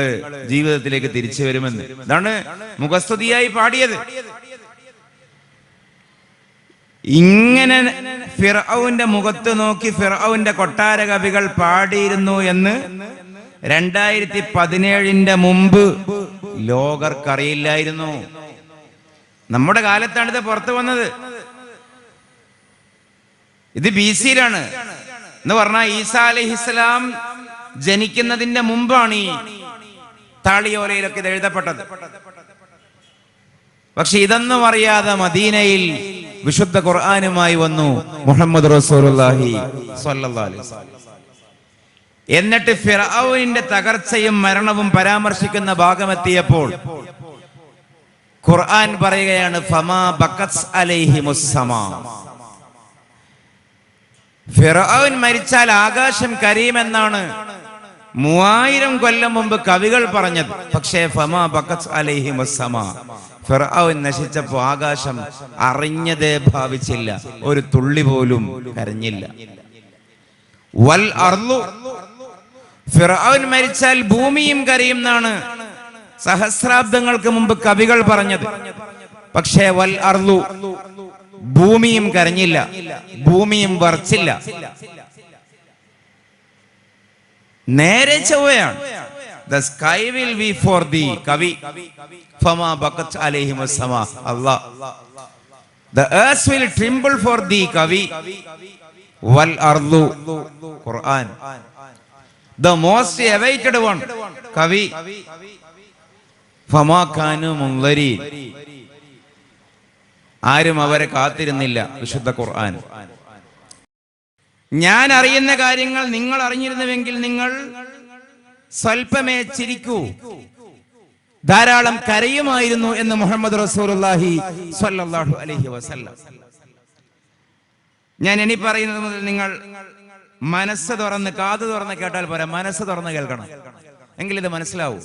ജീവിതത്തിലേക്ക് തിരിച്ചു വരുമെന്ന്. ഇതാണ് മുഖസ്തുതിയായി പാടിയത്. ഇങ്ങനെ ഫിർഔന്റെ മുഖത്ത് നോക്കി ഫിർഔന്റെ കൊട്ടാര കവികൾ പാടിയിരുന്നു എന്ന് 2017 മുമ്പ് ലോകർക്കറിയില്ലായിരുന്നു. നമ്മുടെ കാലത്താണ് ഇത് പുറത്തു വന്നത്. ഇത് BC എന്ന് പറഞ്ഞാൽ ഈസാ അലൈഹിസ്സലാം ജനിക്കുന്നതിന്റെ മുമ്പാണ് ഈ താളിയോലയിലൊക്കെ ഇത് എഴുതപ്പെട്ടത്. പക്ഷെ ഇതൊന്നും അറിയാതെ മദീനയിൽ വിശുദ്ധ ഖുർആനുമായി വന്നു മുഹമ്മദ് റസൂലുള്ളാഹി സ്വല്ലല്ലാഹു അലൈഹി വസല്ലം. എന്നിട്ട് ഫിർഔനിന്റെ തകർച്ചയും മരണവും പരാമർശിക്കുന്ന ഭാഗമെത്തിയപ്പോൾ ഖുർആൻ പറയുകയാണ് ഫമാ ബഖത് അലൈഹിമുസ് സമാ. ഫിർഔൻ മരിച്ചാൽ ആകാശം കരയുമെന്നാണ് 3000 കൊല്ലം മുമ്പ് കവികൾ പറഞ്ഞത്. പക്ഷേ ഫമാ ബഖത് അലൈഹിമുസ് സമാ, ഫിർഔൻ നശിച്ചപ്പോൾ ആകാശം അറിഞ്ഞതേ ഭാവിച്ചില്ല, ഒരു തുള്ളി പോലും കരഞ്ഞില്ല. വൽ അർളു, ഫിർഔൻ മരിച്ചാൽ ഭൂമിയും കരയും എന്നാണ് സഹസ്രാബ്ദങ്ങൾക്ക് മുമ്പ് കവികൾ പറഞ്ഞത്. പക്ഷേ വൽ അർളു, ഭൂമിയും കരഞ്ഞില്ല, ഭൂമിയും വർച്ചില്ല. നേരെ ചൊവ്വയാണ്. The sky will be for thee, കവി. ഫമാ ബഖത് അലൈഹിമുസ് സമാ, അല്ലാഹ്. The earth will tremble for thee, കവി. വൽ അർളു, ഖുർആൻ. The most awaited one, കവി. ഫമാ കാനു മുൻദരീൻ, ആരും അവരെ കാത്തിരുന്നില്ല, വിശുദ്ധ ഖുർആൻ. ഞാൻ അറിയുന്ന കാര്യങ്ങൾ നിങ്ങൾ അറിഞ്ഞിരുന്നുവെങ്കിൽ നിങ്ങൾ സ്വൽപ്പമേ ചിരിക്കൂ, ധാരാളം കരയുമായിരുന്നു എന്ന് മുഹമ്മദ് റസൂലുള്ളാഹി സ്വല്ലല്ലാഹു അലൈഹി വസല്ലം. ഞാൻ ഇനി പറയുന്നത് മുതൽ നിങ്ങൾ മനസ്സ് തുറന്ന് കാത് തുറന്ന് കേട്ടാൽ പോരാ, മനസ്സ് തുറന്ന് കേൾക്കണം, എങ്കിലിത് മനസ്സിലാവൂ.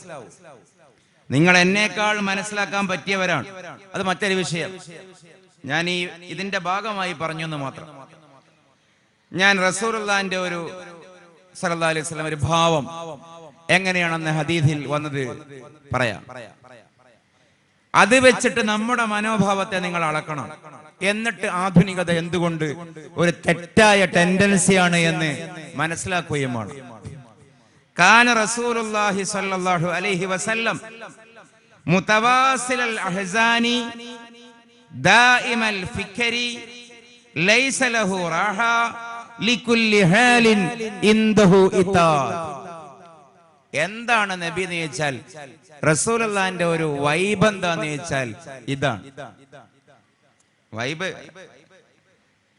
നിങ്ങൾ എന്നേക്കാൾ മനസ്സിലാക്കാൻ പറ്റിയവരാണ്, അത് മറ്റൊരു വിഷയം. ഞാൻ ഇതിന്റെ ഭാഗമായി പറഞ്ഞു എന്ന് മാത്രം. ഞാൻ റസൂലുള്ളാഹിന്റെ ഒരു സല്ലല്ലാഹു അലൈഹി വസല്ലം ഒരു ഭാവം എങ്ങനെയാണെന്ന് ഹദീസിൽ വന്നത് പറയാം. അത് വെച്ചിട്ട് നമ്മുടെ മനോഭാവത്തെ നിങ്ങൾ അളക്കണം. എന്നിട്ട് ആധുനികത എന്തുകൊണ്ട് ഒരു തെറ്റായ ടെൻഡൻസിയാണ് എന്ന് മനസ്സിലാക്കുകയുമാണ്. കാന റസൂലുള്ളാഹി സ്വല്ലല്ലാഹു അലൈഹി വസല്ലം മുതവാസിലൽ അഹ്സാനി ദായിമൽ ഫിക്രി ലൈസ ലഹു റാഹ ലികുല്ലി ഹാലിൻ ഇൻദഹു ഇതാദ്. എന്താണ് നബി എന്ന് ചോദിച്ചാൽ, റസൂലുള്ളാഹിന്റെ ഒരു വൈബ് എന്താന്ന് ചോദിച്ചാൽ ഇതാണ് വൈബ്.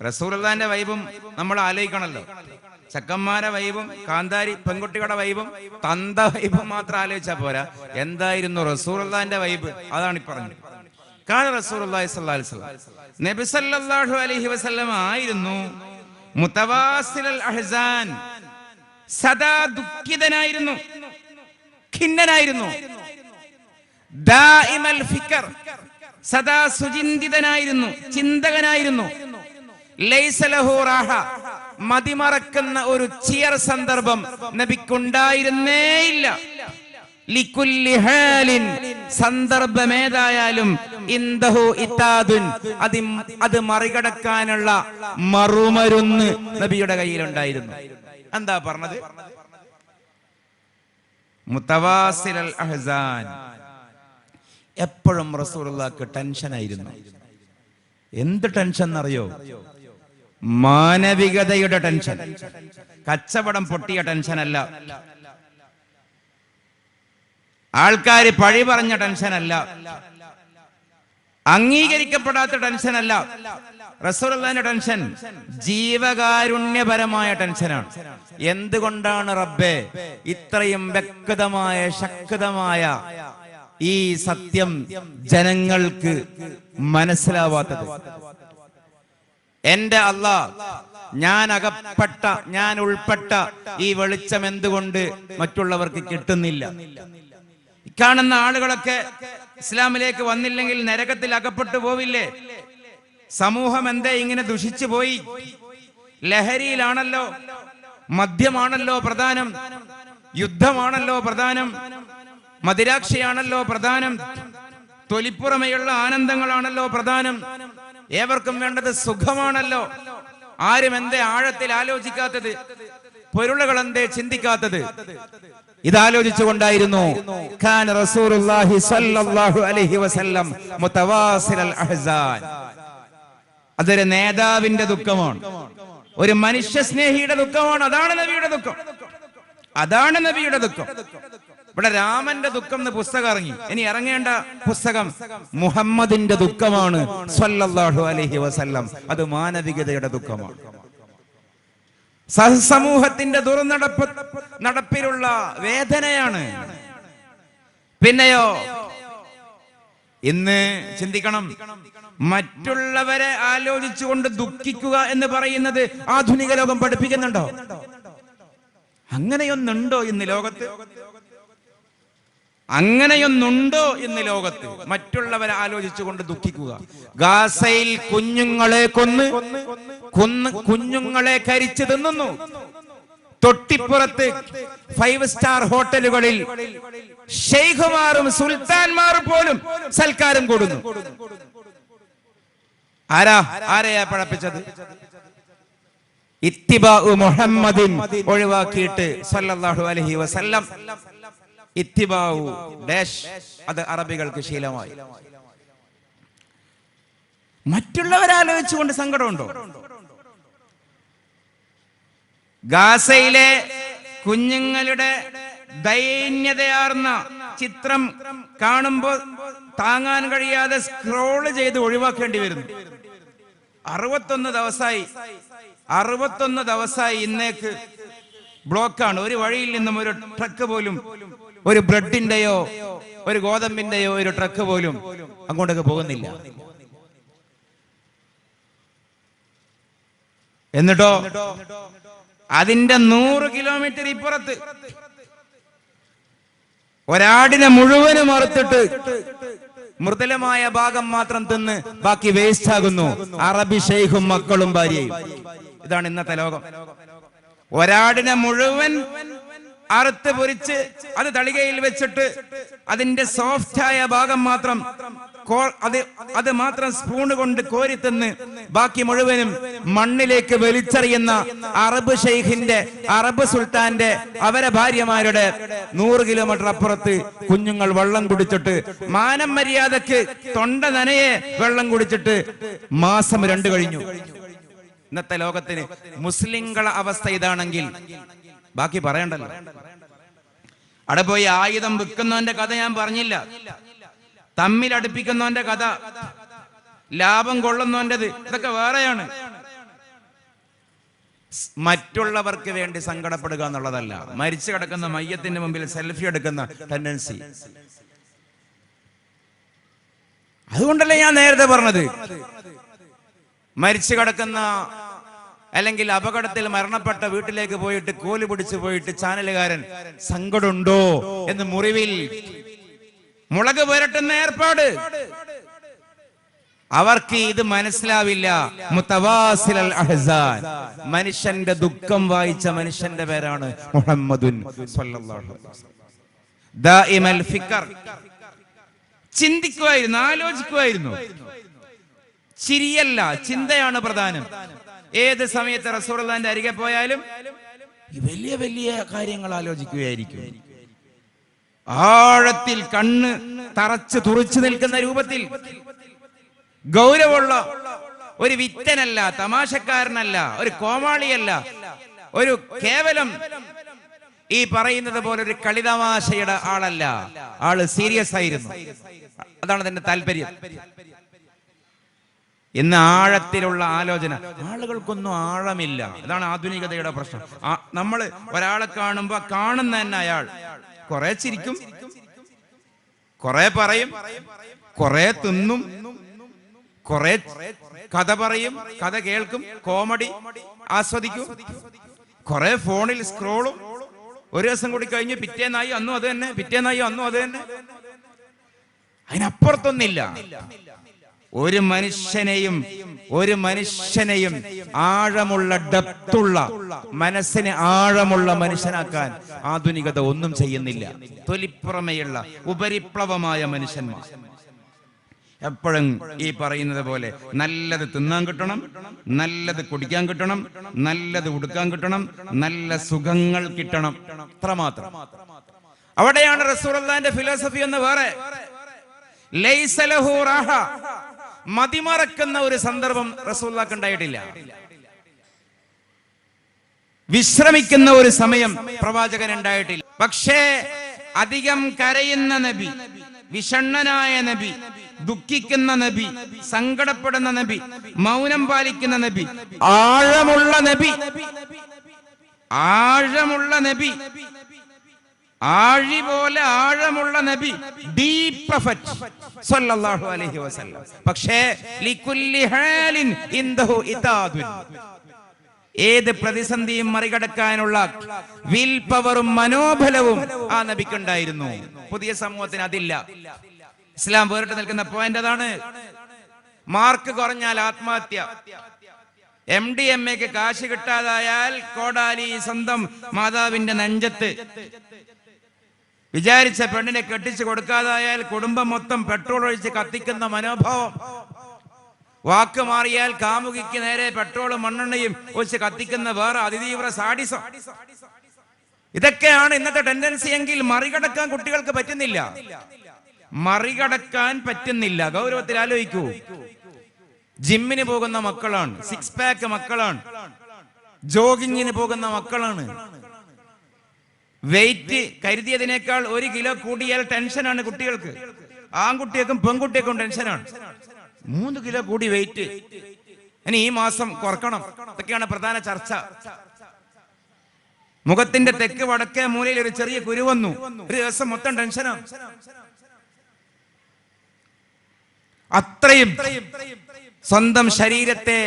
റസൂലുള്ളാഹിന്റെ വൈബും നമ്മൾ ആലോചിക്കണല്ലോ. ചക്കന്മാരെ വൈബും കാന്താരി പെൺകുട്ടികളുടെ വൈബും തന്ത വൈബും മാത്രം ആലോചിച്ചാൽ പോരാ, എന്തായിരുന്നു റസൂലുള്ളാഹിന്റെ വൈബ്, അതാണ് ഈ പറഞ്ഞത്. കാന റസൂലുള്ളാഹി സ്വല്ലല്ലാഹു അലൈഹി വസല്ലം, നബി സല്ലല്ലാഹു അലൈഹി വസല്ലം ആയിരുന്നു മുതവാസിലൽ അഹ്സാൻ, സദാ ദുഃഖിതനായിരുന്നു, ഖിന്നനായിരുന്നു. ദായിമൽ ഫിക്ർ, സദാ സുചിന്തിതനായിരുന്നു, ചിന്തകനായിരുന്നു. ലൈസ ലഹു റാഹ, മതിമറക്കുന്ന ഒരു ചിയർ സന്ദർഭം നബിക്കുണ്ടായിരുന്നേയില്ല. ലികുല്ലി ഹാലിൻ, സന്ദർഭമേതായാലും ഇൻദഹു ഇതാദുൻ, അത് മറികടക്കാനുള്ള മറുമരുന്ന് നബിയുടെ കയ്യിലുണ്ടായിരുന്നു. എന്താ പറഞ്ഞത്? മുതവാസിലൽ അഹ്സാൻ. എപ്പോഴും റസൂലുള്ളാഹിക്ക് ടെൻഷനായിരുന്നു. എന്ത് ടെൻഷൻ എന്നറിയോ? മാനവികതയുടെ ടെൻഷൻ. കച്ചവടം പൊട്ടിയ ടെൻഷനല്ല, ആൾക്കാര് പഴി പറഞ്ഞ ടെൻഷനല്ല, അംഗീകരിക്കപ്പെടാത്ത ടെൻഷനല്ല. റസൂലുള്ളാഹിന്റെ ടെൻഷൻ ജീവകാരുണ്യപരമായ ടെൻഷനാണ്. എന്തുകൊണ്ടാണ് റബ്ബേ ഇത്രയും വ്യക്തമായ ശക്തമായ ഈ സത്യം ജനങ്ങൾക്ക് മനസ്സിലാവാത്തത്? എന്റെ അല്ലാഹ്, ഞാൻ ഉൾപ്പെട്ട ഈ വെളിച്ചം എന്തുകൊണ്ട് മറ്റുള്ളവർക്ക് കിട്ടുന്നില്ല? കാണുന്ന ആളുകളൊക്കെ ഇസ്ലാമിലേക്ക് വന്നില്ലെങ്കിൽ നരകത്തിൽ അകപ്പെട്ടു പോവില്ലേ? സമൂഹം എന്തേ ഇങ്ങനെ ദുഷിച്ചു പോയി? ലഹരിയിലാണല്ലോ, മദ്യമാണല്ലോ പ്രധാനം, യുദ്ധമാണല്ലോ പ്രധാനം, മദിരാക്ഷയാണല്ലോ പ്രധാനം, തൊലിപ്പുറമെയുള്ള ആനന്ദങ്ങളാണല്ലോ പ്രധാനം. ഏവർക്കും വേണ്ടത് സുഖമാണല്ലോ. ആരും എന്തേ ആഴത്തിൽ ആലോചിക്കാത്തത്? പൊരുളുകൾ എന്തേ ചിന്തിക്കാത്തത്? ഇതാലോചിച്ചുകൊണ്ടായിരുന്നു കാന റസൂലുള്ളാഹി സ്വല്ലല്ലാഹു അലൈഹി വസല്ലം മുതവാസിലൽ അഹ്സാൻ. അതൊരു നേതാവിന്റെ ദുഃഖമാണ്, ഒരു മനുഷ്യ സ്നേഹിയുടെ ദുഃഖമാണ്. അതാണ് നബിയുടെ ദുഃഖം, അതാണ് നബിയുടെ ദുഃഖം. ഇവിടെ രാമന്റെ ദുഃഖം എന്ന് പുസ്തകം ഇറങ്ങി. ഇനി ഇറങ്ങേണ്ട പുസ്തകം മുഹമ്മദിന്റെ ദുഃഖമാണ് സ്വല്ലല്ലാഹു അലൈഹി വസല്ലം. അത് മാനവികതയുടെ ദുഃഖമാണ്. സഹസമൂഹത്തിന്റെ നടപ്പിലുള്ള വേദനയാണ്. പിന്നെയോ ഇന്ന് ചിന്തിക്കണം, മറ്റുള്ളവരെ ആലോചിച്ചുകൊണ്ട് ദുഃഖിക്കുക എന്ന് പറയുന്നത് ആധുനിക ലോകം പഠിപ്പിക്കുന്നുണ്ടോ? അങ്ങനെയൊന്നുണ്ടോ ഇന്ന് ലോകത്ത്? അങ്ങനെയൊന്നുണ്ടോ ഇന്ന് ലോകത്ത്? മറ്റുള്ളവരെ ആലോചിച്ചുകൊണ്ട് ദുഃഖിക്കുക. ഗാസയിൽ കുഞ്ഞുങ്ങളെ കുഞ്ഞുങ്ങളെ കരിച്ചു തിന്നുന്നു. തൊട്ടിപ്പുറത്ത് 5 സ്റ്റാർ ഹോട്ടലുകളിൽ ഷെയ്ഖുമാരും സുൽത്താൻമാരും പോലും സൽക്കാരം കൊടുന്നു. ആരെയാ പഴപ്പിച്ചത്? ഇത്തിബാഉ മുഹമ്മദിൻ ഒഴിവാക്കിയിട്ട് സല്ലല്ലാഹു അലൈഹി വസല്ലം ഇത്തിബാഉ ഡാഷ്, അത് അറബികൾക്ക് ശീലമായി. മറ്റുള്ളവരാലോചിച്ചുകൊണ്ട് സങ്കടമുണ്ടോ? ഗാസയിലെ കുഞ്ഞുങ്ങളുടെ ദൈന്യതയാർന്ന ചിത്രം കാണുമ്പോൾ താങ്ങാൻ കഴിയാതെ സ്ക്രോള് ചെയ്ത് ഒഴിവാക്കേണ്ടി വരുന്നു. 61 ദിവസമായി ഇന്നേക്ക് ബ്ലോക്കാണ്. ഒരു വഴിയിൽ നിന്നും ഒരു ട്രക്ക് പോലും, ഒരു ബ്രെഡിന്റെയോ ഒരു ഗോതമ്പിന്റെയോ ഒരു ട്രക്ക് പോലും അങ്ങോട്ടേക്ക് പോകുന്നില്ല. എന്നിട്ടോ അതിന്റെ 100 കിലോമീറ്റർ ഇപ്പുറത്ത് ഒരാടിനെ മുഴുവനും അറുത്തിട്ട് മൃദുലമായ ഭാഗം മാത്രം തിന്ന് ബാക്കി വേസ്റ്റ് ആകുന്നു. അറബി ഷെയ്ഖും മക്കളും ഭാര്യയും. ഇതാണ് ഇന്നത്തെ ലോകം. ഒരാടിനെ മുഴുവൻ അറുത്ത് പൊരിച്ച് അത് തളികയിൽ വെച്ചിട്ട് അതിന്റെ സോഫ്റ്റായ ഭാഗം മാത്രം അത് മാത്രം സ്പൂണ് കൊണ്ട് കോരി തിന്ന് ബാക്കി മുഴുവനും മണ്ണിലേക്ക് വലിച്ചെറിയുന്ന അറബ് ഷെയ്ഖിന്റെ, അറബ് സുൽത്താന്റെ, അവരെ ഭാര്യമാരുടെ 100 കിലോമീറ്റർ അപ്പുറത്ത് കുഞ്ഞുങ്ങൾ വെള്ളം കുടിച്ചിട്ട് മാനം മര്യാദക്ക് തൊണ്ട നനയെ വെള്ളം കുടിച്ചിട്ട് മാസം 2 കഴിഞ്ഞു. ഇന്നത്തെ ലോകത്തിന് മുസ്ലിങ്ങളെ അവസ്ഥ ഇതാണെങ്കിൽ ബാക്കി പറയണ്ടല്ലോ. അവിടെ പോയി ആയുധം വിൽക്കുന്നവന്റെ കഥ ഞാൻ പറഞ്ഞില്ല. തമ്മിൽ അടുപ്പിക്കുന്നവന്റെ കഥ, ലാഭം കൊള്ളുന്നവന്റേത്, ഇതൊക്കെ വേറെയാണ്. മറ്റുള്ളവർക്ക് വേണ്ടി സങ്കടപ്പെടുക എന്നുള്ളതല്ല. മരിച്ചു കിടക്കുന്ന മയ്യത്തിന്റെ മുമ്പിൽ സെൽഫി എടുക്കുന്ന ടെൻഡൻസി. അതുകൊണ്ടല്ലേ ഞാൻ നേരത്തെ പറഞ്ഞത്, മരിച്ചു കിടക്കുന്ന അല്ലെങ്കിൽ അപകടത്തിൽ മരണപ്പെട്ട വീട്ടിലേക്ക് പോയിട്ട് കോല് പിടിച്ചു പോയിട്ട് ചാനലുകാരൻ സങ്കടമുണ്ടോ എന്ന് മുറിവിൽ മുളക് പുരട്ടുന്ന ഏർപ്പാട്. അവർക്ക് ഇത് മനസ്സിലാവില്ല. മുതവാസിലൽ അഹ്സാൻ, മനുഷ്യന്റെ ദുഃഖം വായിച്ച മനുഷ്യന്റെ പേരാണ് മുഹമ്മദുൻ സ്വല്ലല്ലാഹു അലൈഹി വസല്ലം. ദാഇമൽ ഫിക്ർ, ചിന്തിക്കുമായിരുന്നു, ആലോചിക്കുമായിരുന്നു. ചിരിയല്ല, ചിന്തയാണ് പ്രധാനം. ഏത് സമയത്ത് റസൂലുള്ളാഹിന്റെ അരികെ പോയാലും വലിയ വലിയ കാര്യങ്ങൾ ആലോചിക്കുകയായിരിക്കും. ആഴത്തിൽ കണ്ണ് തറച്ച് തുറച്ചു നിൽക്കുന്ന രൂപത്തിൽ ഗൗരവമുള്ള ഒരു വിറ്റനല്ല, തമാശക്കാരനല്ല, ഒരു കോമാളിയല്ല, ഒരു കേവലം ഈ പറയുന്നത് പോലെ ഒരു കളിതമാശയുടെ ആളല്ല. ആള് സീരിയസ് ആയിരുന്നു. അതാണ് അതിന്റെ താല്പര്യം. ഇന്ന് ആഴത്തിലുള്ള ആലോചന, ആളുകൾക്കൊന്നും ആഴമില്ല. ഇതാണ് ആധുനികതയുടെ പ്രശ്നം. നമ്മൾ ഒരാളെ കാണുമ്പോ കാണുന്ന തന്നെ അയാൾ കുറെ ചിരിക്കും, കുറെ പറയും, കുറെ തിന്നും, കുറെ കഥ പറയും, കഥ കേൾക്കും, കോമഡി ആസ്വദിക്കും, കുറെ ഫോണിൽ സ്ക്രോളും. ഒരു ദിവസം കൂടി കഴിഞ്ഞ് പിറ്റേന്നായി അന്നും അത് തന്നെ, പിറ്റേന്നായി അന്നും അത് തന്നെ. അതിനപ്പുറത്തൊന്നില്ല. ഒരു മനുഷ്യനെയും ആഴമുള്ള ഡെപ്തുള്ള മനസ്സിനെ ആഴമുള്ള മനുഷ്യനാക്കാൻ ആധുനികത ഒന്നും ചെയ്യുന്നില്ല. തൊലിപ്പുറമെയുള്ള ഉപരിപ്ലവമായ മനുഷ്യന്മാർ. എപ്പോഴും ഈ പറയുന്നത് പോലെ നല്ലത് തിന്നാൻ കിട്ടണം, നല്ലത് കുടിക്കാൻ കിട്ടണം, നല്ലത് ഉടുക്കാൻ കിട്ടണം, നല്ല സുഖങ്ങൾ കിട്ടണം, അത്രമാത്രം. അവിടെയാണ് റസൂലുള്ളാഹിന്റെ ഫിലോസഫി എന്ന് വേറെ. ലൈസ ലഹു റാഹ, മതിമറക്കുന്ന ഒരു സന്ദർഭം റസൂലുള്ളാഹിക്ക് ഉണ്ടായിട്ടില്ല. വിശ്രമിക്കുന്ന ഒരു സമയം പ്രവാചകൻ ഉണ്ടായിട്ടില്ല. പക്ഷേ അധികം കരയുന്ന നബി, വിഷണ്ണനായ നബി, ദുഃഖിക്കുന്ന നബി, സങ്കടപ്പെടുന്ന നബി, മൗനം പാലിക്കുന്ന നബി, ആഴമുള്ള നബി, ആഴമുള്ള നബി, ആഴി പോലെ ആഴമുള്ള നബി, ഡീപ് പ്രൊഫറ്റ് സല്ലല്ലാഹു അലൈഹി വസല്ലം. പക്ഷേ ലികുല്ലി ഹാലിൻ ഇൻദഹു ഇതാദുൻ, ഏത് പ്രതിസന്ധിയും മറികടക്കാനുള്ള വിൽ പവറും മനോബലവും ആ നബിക്കുണ്ടായിരുന്നു. പുതിയ സമൂഹത്തിന് അതില്ല. ഇസ്ലാം വേറിട്ട് നിൽക്കുന്ന പോയിന്റ് അതാണ്. മാർക്ക് കുറഞ്ഞാൽ ആത്മഹത്യ, MDMA കാശ് കിട്ടാതായാൽ കോടാലി സ്വന്തം മാതാവിന്റെ നെഞ്ചത്ത്, വിചാരിച്ച പെണ്ണിനെ കെട്ടിച്ചു കൊടുക്കാതായാൽ കുടുംബം മൊത്തം പെട്രോൾ ഒഴിച്ച് കത്തിക്കുന്ന മനോഭാവം, വാക്ക് മാറിയാൽ കാമുകിക്ക് നേരെ പെട്രോളും മണ്ണെണ്ണയും ഒഴിച്ച് കത്തിക്കുന്ന വേറെ അതിതീവ്ര സാഡിസം. ഇതൊക്കെയാണ് ഇന്നത്തെ ടെൻഡൻസി എങ്കിൽ മറികടക്കാൻ കുട്ടികൾക്ക് പറ്റുന്നില്ല. മറികടക്കാൻ പറ്റുന്നില്ല. ഗൗരവത്തിൽ ആലോചിക്കൂ. ജിമ്മിന് പോകുന്ന മക്കളാണ്, 6 പാക്ക് മക്കളാണ്, ജോഗിങ്ങിന് പോകുന്ന മക്കളാണ്. വെയിറ്റ് കരുതിയതിനേക്കാൾ 1 കിലോ കൂടിയാൽ ടെൻഷനാണ് കുട്ടികൾക്ക്. ആൺകുട്ടികൾക്കും പെൺകുട്ടികൾക്കും ടെൻഷനാണ്. 3 കിലോ കൂടി വെയിറ്റ്, ഇനി ഈ മാസം കുറക്കണം. ഇതൊക്കെയാണ് പ്രധാന ചർച്ച. മുഖത്തിന്റെ തെക്ക് വടക്കേ മൂലയിൽ ഒരു ചെറിയ കുരു വന്നു, ഒരു ദിവസം മൊത്തം ടെൻഷനാണ്. അത്രയും സ്വന്തം ശരീരത്തെ,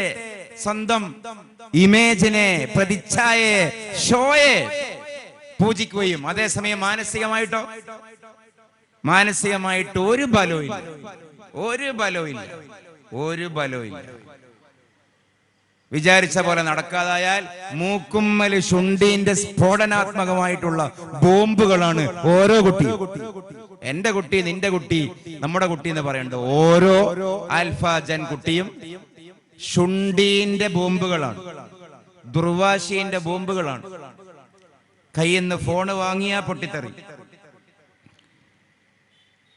സ്വന്തം ഇമേജിനെ, പ്രതിച്ഛായയെ, ഷോയെ പൂജിക്കുകയും അതേസമയം മാനസികമായിട്ട് ഒരു ബലവും ഇല്ല, ഒരു ബലവും ഇല്ല, ഒരു ബലവും ഇല്ല. വിചാരിച്ച പോലെ നടക്കാതായാൽ മൂക്കുമ്മൽ ശുണ്ടീന്റെ സ്ഫോടനാത്മകമായിട്ടുള്ള ബോംബുകളാണ് ഓരോ കുട്ടിയും. എന്റെ കുട്ടി, നിന്റെ കുട്ടി, നമ്മുടെ കുട്ടി എന്ന് പറയുന്നത് ഓരോ ആൽഫ ജൻ കുട്ടിയും ശുണ്ടീന്റെ ബോംബുകളാണ്, ദുർവാശീന്റെ ബോംബുകളാണ്. കയ്യിൽ നിന്ന് ഫോണ് വാങ്ങിയാ പൊട്ടിത്തെറി.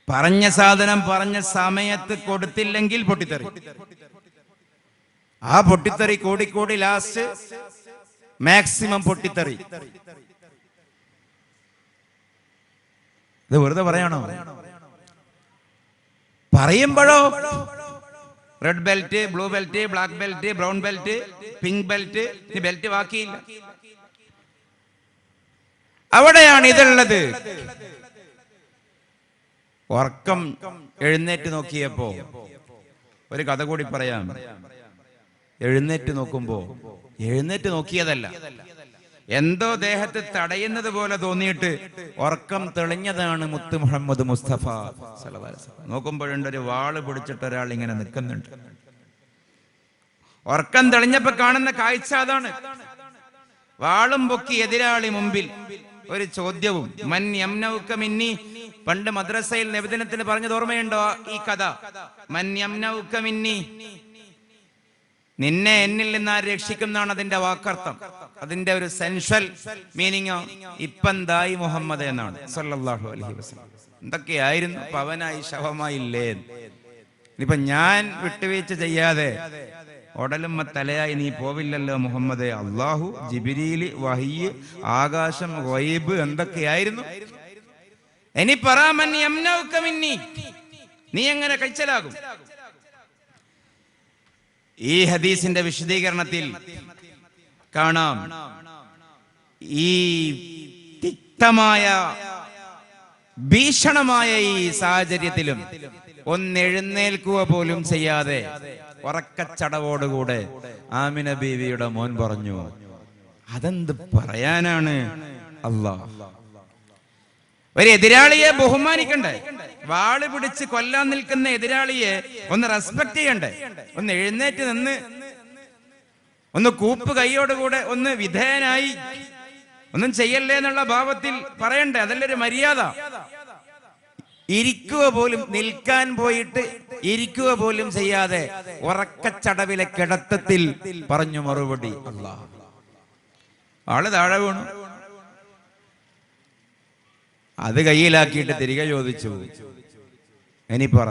പറഞ്ഞ സാധനം പറഞ്ഞ സമയത്ത് കൊടുത്തില്ലെങ്കിൽ പൊട്ടിത്തെറി. ആ പൊട്ടിത്തെറി കൂടിക്കൂടി ലാസ്റ്റ് മാക്സിമം പൊട്ടിത്തെറി. ഇത് വെറുതെ പറയണോ? പറയുമ്പോഴോ red belt, blue belt, black belt, brown belt, pink belt, ഇനി ബെൽറ്റ് ബാക്കിയില്ല. അവിടെയാണ് ഇതുള്ളത്. ഉറക്കം എഴുന്നേറ്റ് നോക്കിയപ്പോ ഒരു കഥ കൂടി പറയാം. എഴുന്നേറ്റ് നോക്കിയതല്ല, എന്തോ ദേഹത്ത് തടയുന്നത് പോലെ തോന്നിയിട്ട് ഉറക്കം തെളിഞ്ഞതാണ് മുത്ത് മുഹമ്മദ് മുസ്തഫ സല്ലല്ലാഹു അലൈഹി വസല്ലം. നോക്കുമ്പോഴുണ്ട് ഒരു വാള് പിടിച്ചിട്ട് ഒരാൾ ഇങ്ങനെ നിൽക്കുന്നുണ്ട്. ഉറക്കം തെളിഞ്ഞപ്പോ കാണുന്ന കാഴ്ച അതാണ്. വാളും പൊക്കി എതിരാളി മുമ്പിൽ, ഒരു ചോദ്യവും. മൻ യംനൗക മിന്നി, പണ്ട് മദ്രസയിൽ നബിദിനത്തിന് പറഞ്ഞത് ഓർമ്മയുണ്ടോ ഈ കഥ? മൻ യംനൗക മിന്നി, നിന്നെ എന്നിൽ നിന്ന് ആര് രക്ഷിക്കുന്നതാണ് അതിന്റെ വാക്കർത്ഥം. അതിന്റെ ഒരു സെൻഷ്വൽ മീനിങ്ങോ ഇപ്പന്തായി മുഹമ്മദ് എന്നാണ് സല്ലല്ലാഹു അലൈഹി വസല്ലം. എന്തൊക്കെയായിരുന്നു, പവനായി ശവമായില്ലേ. ഇനിയിപ്പൊ ഞാൻ വിട്ടുവീഴ്ച ചെയ്യാതെ ഉടലും തലയായി നീ പോവില്ലല്ലോ മുഹമ്മദേ. അള്ളാഹു, ജിബ്രീല്, വഹയ്യ്, ആകാശം, ഗൈബ്, എന്തൊക്കെയായിരുന്നു. ഇനി പറാമൻ യംനൗക മിന്നി, നീ എങ്ങനെ കഴിച്ചലാകും? ഈ ഹദീസിന്റെ വിശദീകരണത്തിൽ കാണാം, ഈ തിക്തമായ ഭീഷണമായ ഈ സാഹചര്യത്തിലും ഒന്നെഴുന്നേൽക്കുക പോലും ചെയ്യാതെ ഉറക്കച്ചടവോടുകൂടെ ആമിന ബീവിയുടെ മോൻ പറഞ്ഞു. അതെന്ത് പറയാനാണ്? അല്ലാഹ്, ഒരു എതിരാളിയെ ബഹുമാനിക്കണ്ടേ? വാള് പിടിച്ച് കൊല്ലാൻ നിൽക്കുന്ന എതിരാളിയെ ഒന്ന് റെസ്പെക്ട് ചെയ്യണ്ടേ? ഒന്ന് എഴുന്നേറ്റ് നിന്ന്, ഒന്ന് കൂപ്പ് കൈയോടുകൂടെ, ഒന്ന് വിധേയനായി, ഒന്നും ചെയ്യല്ലേ എന്നുള്ള ഭാവത്തിൽ പറയണ്ടേ? അതല്ലൊരു മര്യാദ. ഇരിക്കുക പോലും, നിൽക്കാൻ പോയിട്ട് ഇരിക്കുക പോലും ചെയ്യാതെ ഉറക്കച്ചടവിലെ കിടത്തത്തിൽ പറഞ്ഞു മറുപടി. അല്ലാഹ്, ആള് താഴെ വീണു. അത് കയ്യിലാക്കിയിട്ട് തിരികെ ചോദിച്ചു, ഇനി പറ,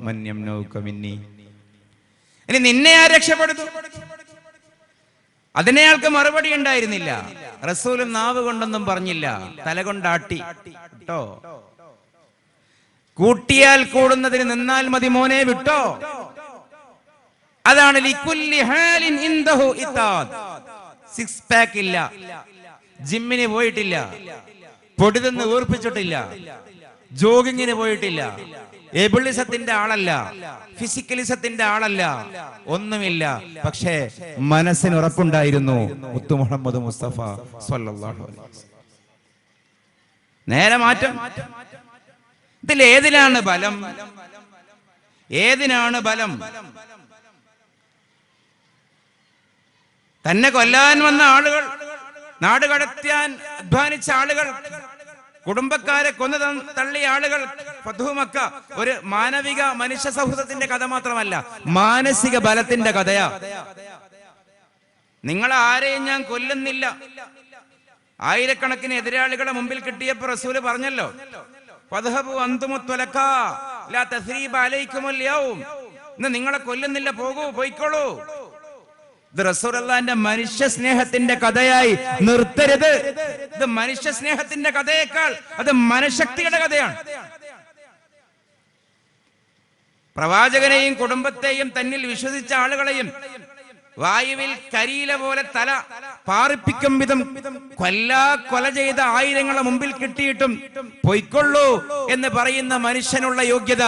മൻ യംനൗക മിന്നി, ഇനി നിന്നെ ആ രക്ഷപ്പെടുത്തു? അതിനെ ആൾക്ക് മറുപടി ഉണ്ടായിരുന്നില്ല. റസൂലും നാവ് കൊണ്ടൊന്നും പറഞ്ഞില്ല, തല കൊണ്ടാട്ടി കേട്ടോ. കൂട്ടിയാൽ കൂടുന്നതിന് നിന്നാൽ മതി മോനെ വിട്ടോ. അതാണ് ലികുല്ലി ഹാലിൻ ഇൻദഹു ഇത്താദ്. സിക്സ് പാക്ക് ഇല്ല, ജിമ്മിന് പോയിട്ടില്ല, പൊടി തിന്ന് വീർപ്പിച്ചിട്ടില്ല, ജോഗിങ്ങിന് പോയിട്ടില്ല, എബിളിസത്തിന്റെ ആളല്ല, ഫിസിക്കലിസത്തിന്റെ ആളല്ല, ഒന്നുമില്ല. പക്ഷേ മനസ്സിന് ഉറപ്പുണ്ടായിരുന്നു മുത്തു മുഹമ്മദ് മുസ്തഫ സ്വല്ലല്ലാഹു അലൈഹി വസല്ലം. നേരെ മാറ്റം. ഇതിൽ ഏതിനാണ് ബലം? ഏതിനാണ് ബലം? തന്നെ കൊല്ലാൻ വന്ന ആളുകൾ, നാട് കടത്താൻ അധ്വാനിച്ച ആളുകൾ, കുടുംബക്കാരെ കൊന്നു തള്ളിയ ആളുകൾ, ഫത്ഹു മക്ക ഒരു മാനവിക മനുഷ്യ സൗഹൃദത്തിന്റെ കഥ മാത്രമല്ല, മാനസിക ബലത്തിന്റെ കഥയാ. നിങ്ങൾ ആരെയും ഞാൻ കൊല്ലുന്നില്ല. ആയിരക്കണക്കിന് എതിരാളികളെ മുമ്പിൽ കിട്ടിയപ്പോ റസൂല് പറഞ്ഞല്ലോ, ഫദ്ഹബു അൻതുമുത്വലകാ ലാ തസ്രീബ അലൈക്കുമുൽ യൗം. ഇന്ന് നിങ്ങളെ കൊല്ലുന്നില്ല, പോകൂ, പോയിക്കോളൂ. ഇത് റസൂലുള്ളാഹിന്റെ മനുഷ്യ സ്നേഹത്തിന്റെ കഥയായി നിർത്തരുത്. ഇത് മനുഷ്യ സ്നേഹത്തിന്റെ കഥയേക്കാൾ അത് മനഃശക്തിയുടെ കഥയാണ്. പ്രവാചകനെയും കുടുംബത്തെയും തന്നിൽ വിശ്വസിച്ച ആളുകളെയും വായുവിൽ കരിയില പോലെ തല പാറിപ്പിക്കും വിധം കൊല ചെയ്ത ആയിരങ്ങളെ മുമ്പിൽ കിട്ടിയിട്ടും പൊയ്ക്കൊള്ളൂ എന്ന് പറയുന്ന മനുഷ്യനുള്ള യോഗ്യത,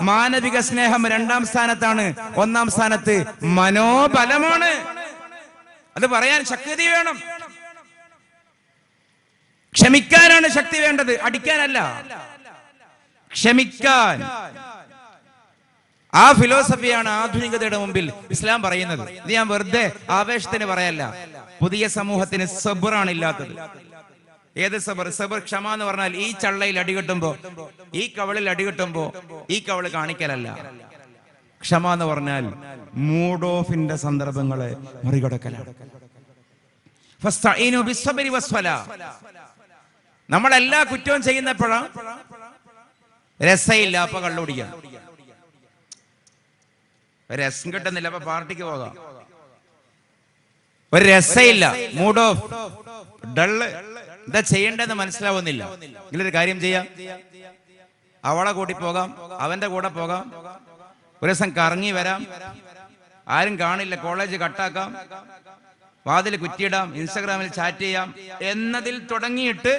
മാനവിക സ്നേഹം 2ാം സ്ഥാനത്താണ്. 1ാം സ്ഥാനത്ത് മനോബലമാണ്. അത് പറയാൻ ശക്തി വേണം. ക്ഷമിക്കാനാണ് ശക്തി വേണ്ടത്, അടിക്കാനല്ല. ക്ഷമിക്കാൻ. ആ ഫിലോസഫിയാണ് ആധുനികതയുടെ മുമ്പിൽ ഇസ്ലാം പറയുന്നത്. ഇത് ഞാൻ വെറുതെ ആവേശത്തിന് പറയല്ല. പുതിയ സമൂഹത്തിന് സബറാണ് ഇല്ലാത്തത്. ഏത് സബർ? സബർ, ക്ഷമ എന്ന് പറഞ്ഞാൽ ഈ ചള്ളയിൽ അടികിട്ടുമ്പോ, ഈ കവളിൽ അടികിട്ടുമ്പോ ഈ കവള് കാണിക്കലല്ല. ക്ഷമ എന്ന് പറഞ്ഞാൽ മൂഡ് ഓഫിന്റെ സന്ദർഭങ്ങളെ മറികടക്കലാണ്. ഫസ്തഈനു ബിസ്സബ്രി വസ്സലാ. നമ്മളെല്ലാ കുറ്റവും ചെയ്യുന്നപ്പോഴാണ് രസമില്ല, അപ്പൊ കള്ളുപിടിക്കാം. ഒരു രസം കിട്ടുന്നില്ല, അപ്പൊ പാർട്ടിക്ക് പോകാം. ഒരു രസമില്ല, മൂഡ് ഓഫ്, ഡള്ള്, എന്താ ചെയ്യേണ്ടതെന്ന് മനസ്സിലാവുന്നില്ല. ഇതിലൊരു കാര്യം ചെയ്യാം, അവളെ കൂട്ടി പോകാം, അവന്റെ കൂടെ പോകാം, ഒരു ദിവസം കറങ്ങി വരാം, ആരും കാണില്ല, കോളേജ് കട്ടാക്കാം, വാതിൽ കുറ്റിയിടാം, ഇൻസ്റ്റാഗ്രാമിൽ ചാറ്റ് ചെയ്യാം എന്നതിൽ തുടങ്ങിയിട്ട്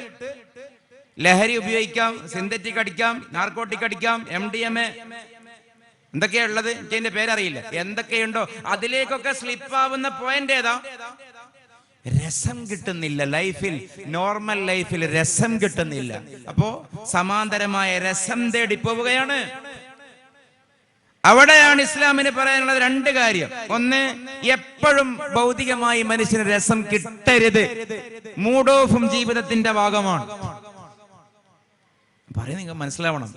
ലഹരി ഉപയോഗിക്കാം, സിന്തറ്റിക് അടിക്കാം, നാർക്കോട്ടിക് അടിക്കാം, MDMA, എന്തൊക്കെയാ ഉള്ളത്, എനിക്ക് അതിന്റെ പേരറിയില്ല, എന്തൊക്കെയുണ്ടോ അതിലേക്കൊക്കെ സ്ലിപ്പ് ആവുന്ന പോയിന്റ് ഏതാ? രസം കിട്ടുന്നില്ല ലൈഫിൽ. നോർമൽ ലൈഫിൽ രസം കിട്ടുന്നില്ല. അപ്പോ സമാന്തരമായ രസം തേടി പോവുകയാണ്. അവിടെയാണ് ഇസ്ലാമിന് പറയാനുള്ളത് 2 കാര്യം. ഒന്ന്, എപ്പോഴും ഭൗതികമായി മനുഷ്യന് രസം കിട്ടരുത്. മൂഡ് ഓഫും ജീവിതത്തിന്റെ ഭാഗമാണ്. പറയും, നിങ്ങൾ മനസ്സിലാവണം.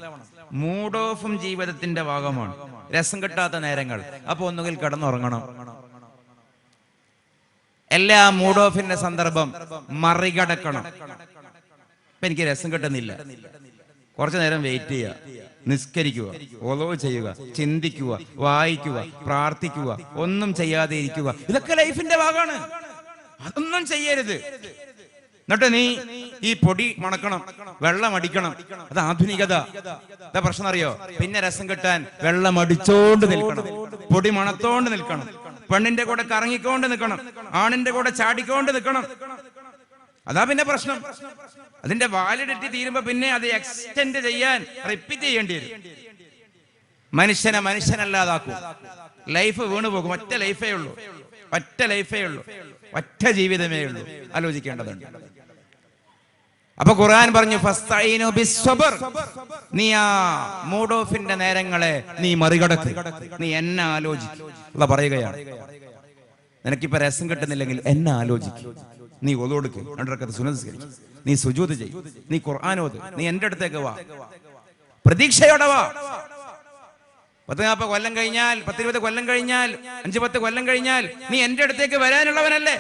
മൂഡ് ഓഫും ജീവിതത്തിന്റെ ഭാഗമാണ്. രസം കിട്ടാത്ത നേരങ്ങൾ, അപ്പൊ ഒന്നുകിൽ കിടന്നുറങ്ങണം. എല്ലാ മൂഡ് ഓഫിന്റെ സന്ദർഭം മറികടക്കണം. ഇപ്പൊ എനിക്ക് രസം കിട്ടുന്നില്ല, കുറച്ചു നേരം വെയിറ്റ് ചെയ്യുക, നിസ്കരിക്കുക, ഒളവ് ചെയ്യുക, ചിന്തിക്കുക, വായിക്കുക, പ്രാർത്ഥിക്കുക, ഒന്നും ചെയ്യാതെ ഇരിക്കുക. ഇതൊക്കെ ലൈഫിന്റെ ഭാഗമാണ്. അതൊന്നും ചെയ്യരുത്. എന്നിട്ട് നീ ഈ പൊടി മണക്കണം, വെള്ളം അടിക്കണം. അത് ആധുനികത. എന്താ പ്രശ്നം അറിയോ? പിന്നെ രസം കിട്ടാൻ വെള്ളം അടിച്ചോണ്ട് നിൽക്കണം, പൊടി മണത്തോണ്ട് നിൽക്കണം, പെണ്ണിന്റെ കൂടെ കറങ്ങിക്കൊണ്ട് നിൽക്കണം, ആണിന്റെ കൂടെ ചാടിക്കൊണ്ട് നിൽക്കണം. അതാ പിന്നെ പ്രശ്നം. അതിന്റെ വാലിഡിറ്റി തീരുമ്പോ പിന്നെ അത് എക്സ്റ്റെൻഡ് ചെയ്യാൻ റിപ്പീറ്റ് ചെയ്യേണ്ടി വരും. മനുഷ്യനെ മനുഷ്യനല്ലാതാക്കും. ലൈഫ് വീണു പോകും. ഒറ്റ ലൈഫേ ഉള്ളൂ, ഒറ്റ ലൈഫേ ഉള്ളൂ, ഒറ്റ ജീവിതമേ ഉള്ളൂ. ആലോചിക്കേണ്ടതുണ്ട്. അപ്പൊ ഖുർആൻ പറഞ്ഞു, ഫസ്തഈനു ബിസ്സബ്ർ. നീ ആ മൂഡ് ഓഫിന്റെ നേരങ്ങളെ നീ മറികടക്ക്, നീ എന്നെ ആലോചിക്കും. അല്ലാഹ് പറയുകയാണ്, നിനക്കിപ്പോ രസം കിട്ടുന്നില്ലെങ്കിൽ എന്നെ ആലോചിക്കും. നീ ഒളോടുക്ക്, 2 റക്അത്ത് സുന്നത്ത് നിസ്കരിക്ക്, നീ സുജൂദ് ചെയ്യ്, നീ ഖുർആൻ ഓത്, നീ എന്റെ അടുത്തേക്ക് വാ, പ്രതീക്ഷയോടെ വാ. 10-40 കൊല്ലം കഴിഞ്ഞാൽ, 10-20 കൊല്ലം കഴിഞ്ഞാൽ, 5-10 കൊല്ലം കഴിഞ്ഞാൽ നീ എന്റെ അടുത്തേക്ക് വരാനുള്ളവനല്ലേ?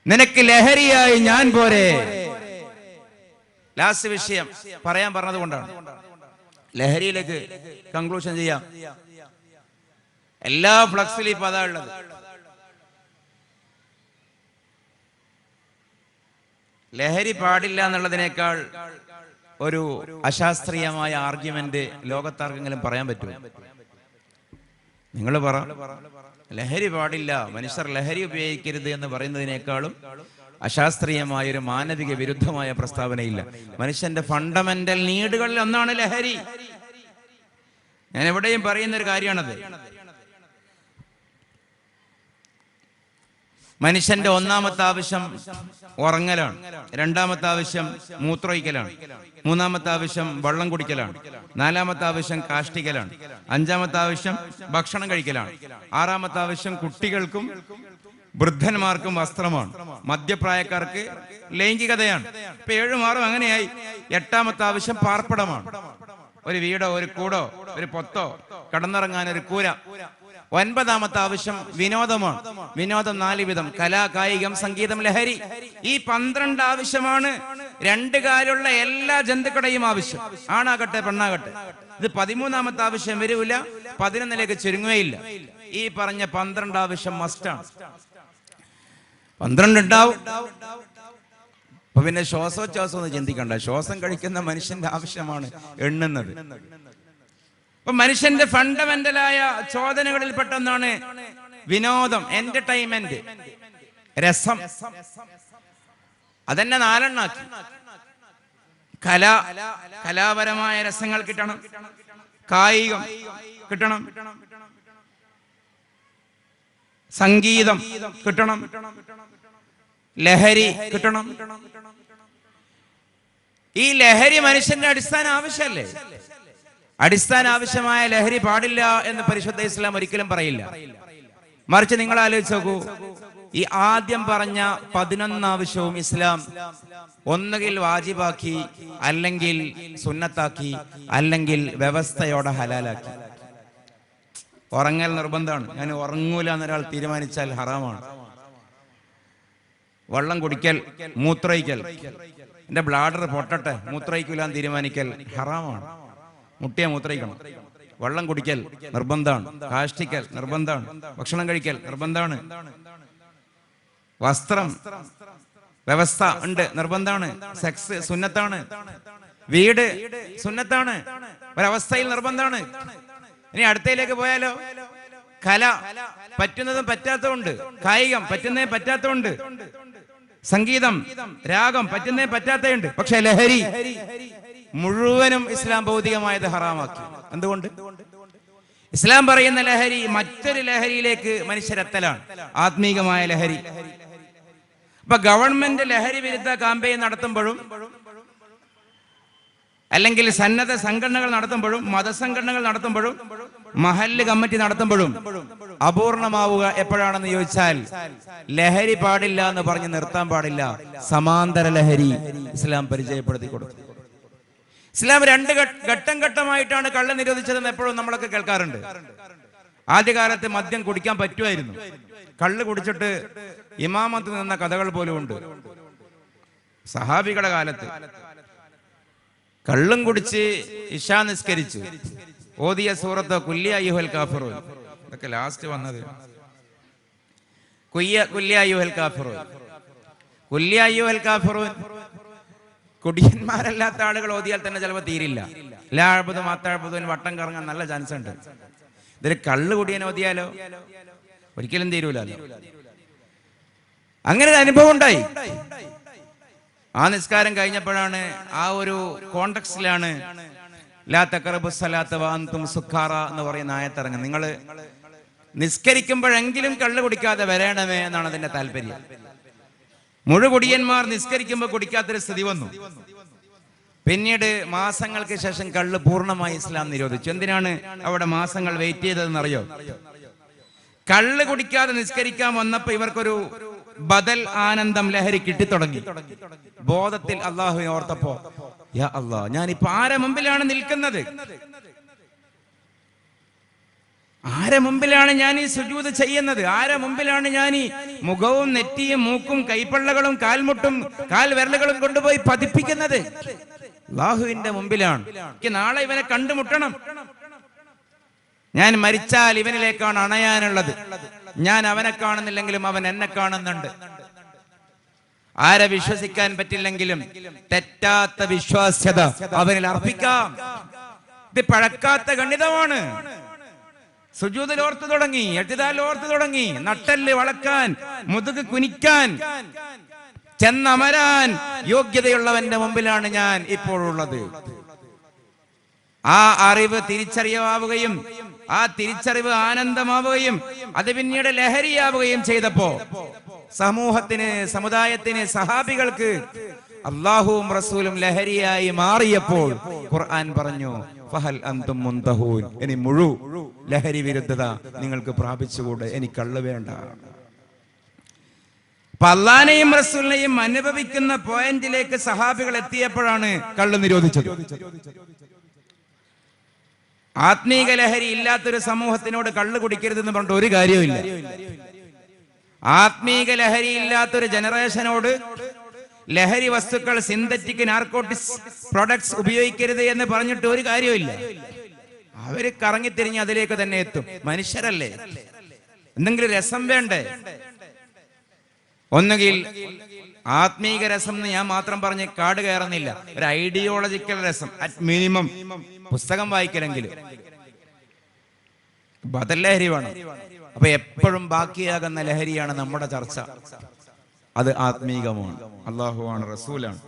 നിനക്ക് ലഹരിയായി ഞാൻ പോരെ? ലാസ്റ്റ് വിഷയം പറയാൻ പറഞ്ഞത് കൊണ്ടാണ് ലഹരിയിലേക്ക് കൺക്ലൂഷൻ ചെയ്യാം. എല്ലാ ഫ്ലക്സിലും ഇപ്പൊ അതാ ഉള്ളത്. ലഹരി പാടില്ല എന്നുള്ളതിനേക്കാൾ ഒരു അശാസ്ത്രീയമായ ആർഗ്യുമെന്റ് ലോകത്താർക്കെങ്കിലും പറയാൻ പറ്റുമോ? നിങ്ങൾ പറ. ലഹരി പാടില്ല, മനുഷ്യർ ലഹരി ഉപയോഗിക്കരുത് എന്ന് പറയുന്നതിനേക്കാളും അശാസ്ത്രീയമായ ഒരു മാനവിക വിരുദ്ധമായ പ്രസ്താവനയില്ല. മനുഷ്യന്റെ ഫണ്ടമെന്റൽ നീഡുകളിൽ ഒന്നാണ് ലഹരി. ഞാൻ എവിടെയും പറയുന്ന ഒരു കാര്യമാണത്. മനുഷ്യന്റെ ഒന്നാമത്തെ ആവശ്യം ഉറങ്ങലാണ്, രണ്ടാമത്തെ ആവശ്യം മൂത്രമൊഴിക്കലാണ്, മൂന്നാമത്തെ ആവശ്യം വെള്ളം കുടിക്കലാണ്, നാലാമത്തെ ആവശ്യം കാഷ്ടിക്കലാണ്, അഞ്ചാമത്തെ ആവശ്യം ഭക്ഷണം കഴിക്കലാണ്, ആറാമത്തെ ആവശ്യം കുട്ടികൾക്കും വൃദ്ധന്മാർക്കും വസ്ത്രമാണ്, മധ്യപ്രായക്കാർക്ക് ലൈംഗികതയാണ്. ഇപ്പൊ 7ഉം 6ഉം അങ്ങനെയായി. എട്ടാമത്തെ ആവശ്യം പാർപ്പിടമാണ്, ഒരു വീടോ ഒരു കൂടോ ഒരു പൊത്തോ കടന്നിറങ്ങാൻ ഒരു കൂര. 9ാമത്തെ ആവശ്യം വിനോദമാണ്. വിനോദം 4 വിധം: കലാ, കായികം, സംഗീതം, ലഹരി. ഈ 12 ആവശ്യമാണ് 2 കാലുള്ള എല്ലാ ജന്തുക്കളുടെയും ആവശ്യം, ആണാകട്ടെ പെണ്ണാകട്ടെ. ഇത് 13ാമത്തെ ആവശ്യം വരൂല, 11ലേക്ക് ചുരുങ്ങുകയില്ല. ഈ പറഞ്ഞ 12 ആവശ്യം മസ്റ്റാണ്. 12 ഉണ്ടാവും. അപ്പൊ പിന്നെ ശ്വാസോച്ഛ്വാസം ഒന്ന് ചിന്തിക്കണ്ട. ശ്വാസം കഴിക്കുന്ന മനുഷ്യന്റെ ആവശ്യമാണ് എണ്ണുന്നത്. അപ്പൊ മനുഷ്യന്റെ ഫണ്ടമെന്റലായ ചോദനകളിൽ പെട്ടെന്നാണ് വിനോദം, എന്റർടൈൻമെന്റ്, രസം. അതെന്നെ 4 കലാപരമായ രസങ്ങൾ കിട്ടണം, കായികം കിട്ടണം, സംഗീതം കിട്ടണം, ലഹരി കിട്ടണം. ഈ ലഹരി മനുഷ്യന്റെ അടിസ്ഥാന ആവശ്യമല്ലേ? അടിസ്ഥാന ആവശ്യമായ ലഹരി പാടില്ല എന്ന് പരിശുദ്ധ ഇസ്ലാം ഒരിക്കലും പറയില്ല. മറിച്ച് നിങ്ങൾ ആലോചിച്ച് നോക്കൂ, ഈ ആദ്യം പറഞ്ഞ 11 ആവശ്യവും ഇസ്ലാം ഒന്നുകിൽ വാജിബാക്കി, അല്ലെങ്കിൽ സുന്നത്താക്കി, അല്ലെങ്കിൽ വ്യവസ്ഥയോടെ ഹലാലാക്കി. ഉറങ്ങൽ നിർബന്ധമാണ്. ഞാൻ ഉറങ്ങൂല എന്നൊരാൾ തീരുമാനിച്ചാൽ ഹറാമാണ്. വെള്ളം കുടിക്കൽ, മൂത്രയിക്കൽ, എന്റെ ബ്ലാഡർ പൊട്ടട്ടെ മൂത്രയിക്കൂലാന്ന് തീരുമാനിക്കൽ ഹറാമാണ്. മുട്ടിയെ മൂത്രയിക്കണം. വെള്ളം കുടിക്കൽ നിർബന്ധമാണ്, കാഷ്ടിക്കൽ നിർബന്ധമാണ്, ഭക്ഷണം കഴിക്കൽ നിർബന്ധമാണ്, വസ്ത്രം വ്യവസ്ഥ ഉണ്ട്, നിർബന്ധമാണ്, സെക്സ് സുന്നത്താണ്, വീട് സുന്നത്താണ്, ഒരവസ്ഥയിൽ നിർബന്ധമാണ്. ഇനി അടുത്തയിലേക്ക് പോയാലോ, കല പറ്റുന്നതും പറ്റാത്തതുണ്ട്, കായികം പറ്റുന്നേ പറ്റാത്തതുണ്ട്, സംഗീതം രാഗം പറ്റുന്നേ പറ്റാത്തതുണ്ട്. പക്ഷെ ലഹരി മുഴുവനും ഇസ്ലാം ഭൗതികമായത് ഹറാമാക്കി. എന്തുകൊണ്ട്? ഇസ്ലാം പറയുന്ന ലഹരി മറ്റൊരു ലഹരിയിലേക്ക് മനുഷ്യരെത്തലാണ്, ആത്മീകമായ ലഹരി. അപ്പൊ ഗവൺമെന്റ് ലഹരി വിരുദ്ധ ക്യാമ്പയിൻ നടത്തുമ്പോഴും, അല്ലെങ്കിൽ സന്നദ്ധ സംഘടനകൾ നടത്തുമ്പോഴും, മതസംഘടനകൾ നടത്തുമ്പോഴും, മഹല്ല് കമ്മിറ്റി നടത്തുമ്പോഴും അപൂർണമാവുക എപ്പോഴാണെന്ന് ചോദിച്ചാൽ, ലഹരി പാടില്ല എന്ന് പറഞ്ഞ് നിർത്താൻ പാടില്ല, സമാന്തര ലഹരി ഇസ്ലാം പരിചയപ്പെടുത്തി കൊടുത്തു. ഇസ്ലാം 2 ഘട്ടം ഘട്ടമായിട്ടാണ് കള്ള് നിരോധിച്ചതെന്ന് എപ്പോഴും നമ്മളൊക്കെ കേൾക്കാറുണ്ട്. ആദ്യകാലത്ത് മദ്യം കുടിക്കാൻ പറ്റുമായിരുന്നു. കള്ള് കുടിച്ചിട്ട് ഇമാമത്ത് നിന്ന കഥകൾ പോലും ഉണ്ട്. സഹാബികളുടെ കാലത്ത് കള്ളും കുടിച്ച് ഇശാ നിസ്കരിച്ചു, ഓതിയ സൂറത്ത് കുല്യ അയ്യുഹൽ കാഫിറൂൻ, ഇതൊക്കെ ലാസ്റ്റ് വന്നത്. കുല്യ അയ്യുഹൽ കാഫിറൂൻ, കുല്യ അയ്യുഹൽ കാഫിറൂൻ കുടിയന്മാരല്ലാത്ത ആളുകൾ ഓതിയാൽ തന്നെ ചിലപ്പോൾ തീരില്ല. ലാഅബ്ദു മാതഅബ്ദുൻ വട്ടം കറങ്ങാൻ നല്ല ചാൻസ് ഉണ്ട്. ഇതിൽ കള്ള് കുടിയൻ ഓതിയാലോ ഒരിക്കലും തീരൂലല്ലോ. അങ്ങനെ ഒരു അനുഭവം ഉണ്ടായി. ആ നിസ്കാരം കഴിഞ്ഞപ്പോഴാണ്, ആ ഒരു കോണ്ടക്സ്റ്റിലാണ് ലാ തഖറബു സ്വലാത്ത വഅൻതും സുഖാറ എന്ന് പറയുന്ന ആയത്തിറങ്ങുന്നത്. നിങ്ങൾ നിസ്കരിക്കുമ്പോഴെങ്കിലും കള്ള് കുടിക്കാതെ വരണമേ എന്നാണ് അതിന്റെ താല്പര്യം. മുഴുകുടിയന്മാർ നിസ്കരിക്കുമ്പോൾ കുടിക്കാത്തൊരു സ്ഥിതി വന്നു. പിന്നീട് മാസങ്ങൾക്ക് ശേഷം കള്ള് പൂർണ്ണമായി ഇസ്ലാം നിരോധിച്ചു. എന്തിനാണ് അവിടെ മാസങ്ങൾ വെയിറ്റ് ചെയ്തതെന്നറിയോ? കള്ള് കുടിക്കാതെ നിസ്കരിക്കാൻ വന്നപ്പോ ഇവർക്കൊരു ബദൽ ആനന്ദം, ലഹരി കിട്ടിത്തുടങ്ങി. ബോധത്തിൽ അള്ളാഹുവിനെ ഓർത്തപ്പോ, യാ അല്ലാഹ്, ഞാനിപ്പോ ആരെ മുമ്പിലാണ് നിൽക്കുന്നത്? ആരെ മുമ്പിലാണ് ഞാൻ ഈ സുജൂദ് ചെയ്യുന്നത്? ആരെ മുമ്പിലാണ് ഞാൻ ഈ മുഖവും നെറ്റിയും മൂക്കും കൈപ്പള്ളകളും കാൽമുട്ടും കാൽവിരലുകളും കൊണ്ടുപോയി പതിപ്പിക്കുന്നത്? അല്ലാഹുവിന്റെ മുമ്പിലാണ്. എനിക്ക് നാളെ ഇവനെ കണ്ടുമുട്ടണം. ഞാൻ മരിച്ചാൽ ഇവനിലേക്കാണ് അണയാനുള്ളത്. ഞാൻ അവനെ കാണുന്നില്ലെങ്കിലും അവൻ എന്നെ കാണുന്നുണ്ട്. ആരെ വിശ്വസിക്കാൻ പറ്റില്ലെങ്കിലും തെറ്റാത്ത വിശ്വാസ്യത അവനിൽ അർപ്പിക്കാം. ഇത് പഴക്കാത്ത ഗണിതമാണ്. സുജൂദിൽ ഓർത്തു തുടങ്ങി, എഴുതാൽ ഓർത്തു തുടങ്ങി, നട്ടെല്ല് വളക്കാൻ, മുതുക് കുനിക്കാൻ, ചെന്നമരാൻ യോഗ്യതയുള്ളവന്റെ മുമ്പിലാണ് ഞാൻ ഇപ്പോഴുള്ളത്. ആ അറിവ് തിരിച്ചറിയാവുകയും ആ തിരിച്ചറിവ് ആനന്ദമാവുകയും അത് പിന്നീട് ലഹരിയാവുകയും ചെയ്തപ്പോ സമൂഹത്തിന്, സമുദായത്തിന്, സഹാബികൾക്ക് അല്ലാഹുവും റസൂലും ലഹരിയായി മാറിയപ്പോൾ ഖുർആൻ പറഞ്ഞു ഫഹൽ അൻതും മുന്തഹൂൻ, ഇനി ലഹരി വിരുദ്ധത നിങ്ങൾക്ക് പ്രാപിച്ചുകൂടെ, എനിക്ക് കള്ള് വേണ്ട. അല്ലാഹുവിനെയും റസൂലിനെയും അനുഭവിക്കുന്ന പോയിന്റിലേക്ക് സഹാബികൾ എത്തിയപ്പോഴാണ് കള്ള് നിരോധിച്ചത്. ആത്മീക ലഹരി ഇല്ലാത്തൊരു സമൂഹത്തിനോട് കള്ള് കുടിക്കരുതെന്ന് പറഞ്ഞിട്ട് ഒരു കാര്യവുമില്ല. ആത്മീക ലഹരി ഇല്ലാത്തൊരു ജനറേഷനോട് ലഹരി വസ്തുക്കൾ, സിന്തറ്റിക് നാർക്കോട്ടിക്സ് പ്രൊഡക്ട്സ് ഉപയോഗിക്കരുത് എന്ന് പറഞ്ഞിട്ട് ഒരു കാര്യമില്ല. അവര് കറങ്ങിത്തിരിഞ്ഞ് അതിലേക്ക് തന്നെ എത്തും. മനുഷ്യരല്ലേ, എന്തെങ്കിലും രസം വേണ്ടേ? ഒന്നുകിൽ ആത്മീക രസം എന്ന് ഞാൻ മാത്രം പറഞ്ഞ് കാട് കയറുന്നില്ല, ഒരു ഐഡിയോളജിക്കൽ രസം അറ്റ് മിനിമം, പുസ്തകം വായിക്കലെങ്കിലും. ബദൽ ലഹരി വേണം. അപ്പൊ എപ്പോഴും ബാക്കിയാകുന്ന ലഹരിയാണ് നമ്മുടെ ചർച്ച. അത് ആത്മീകമാണ്, അല്ലാഹുവാണ്, റസൂലാണ്.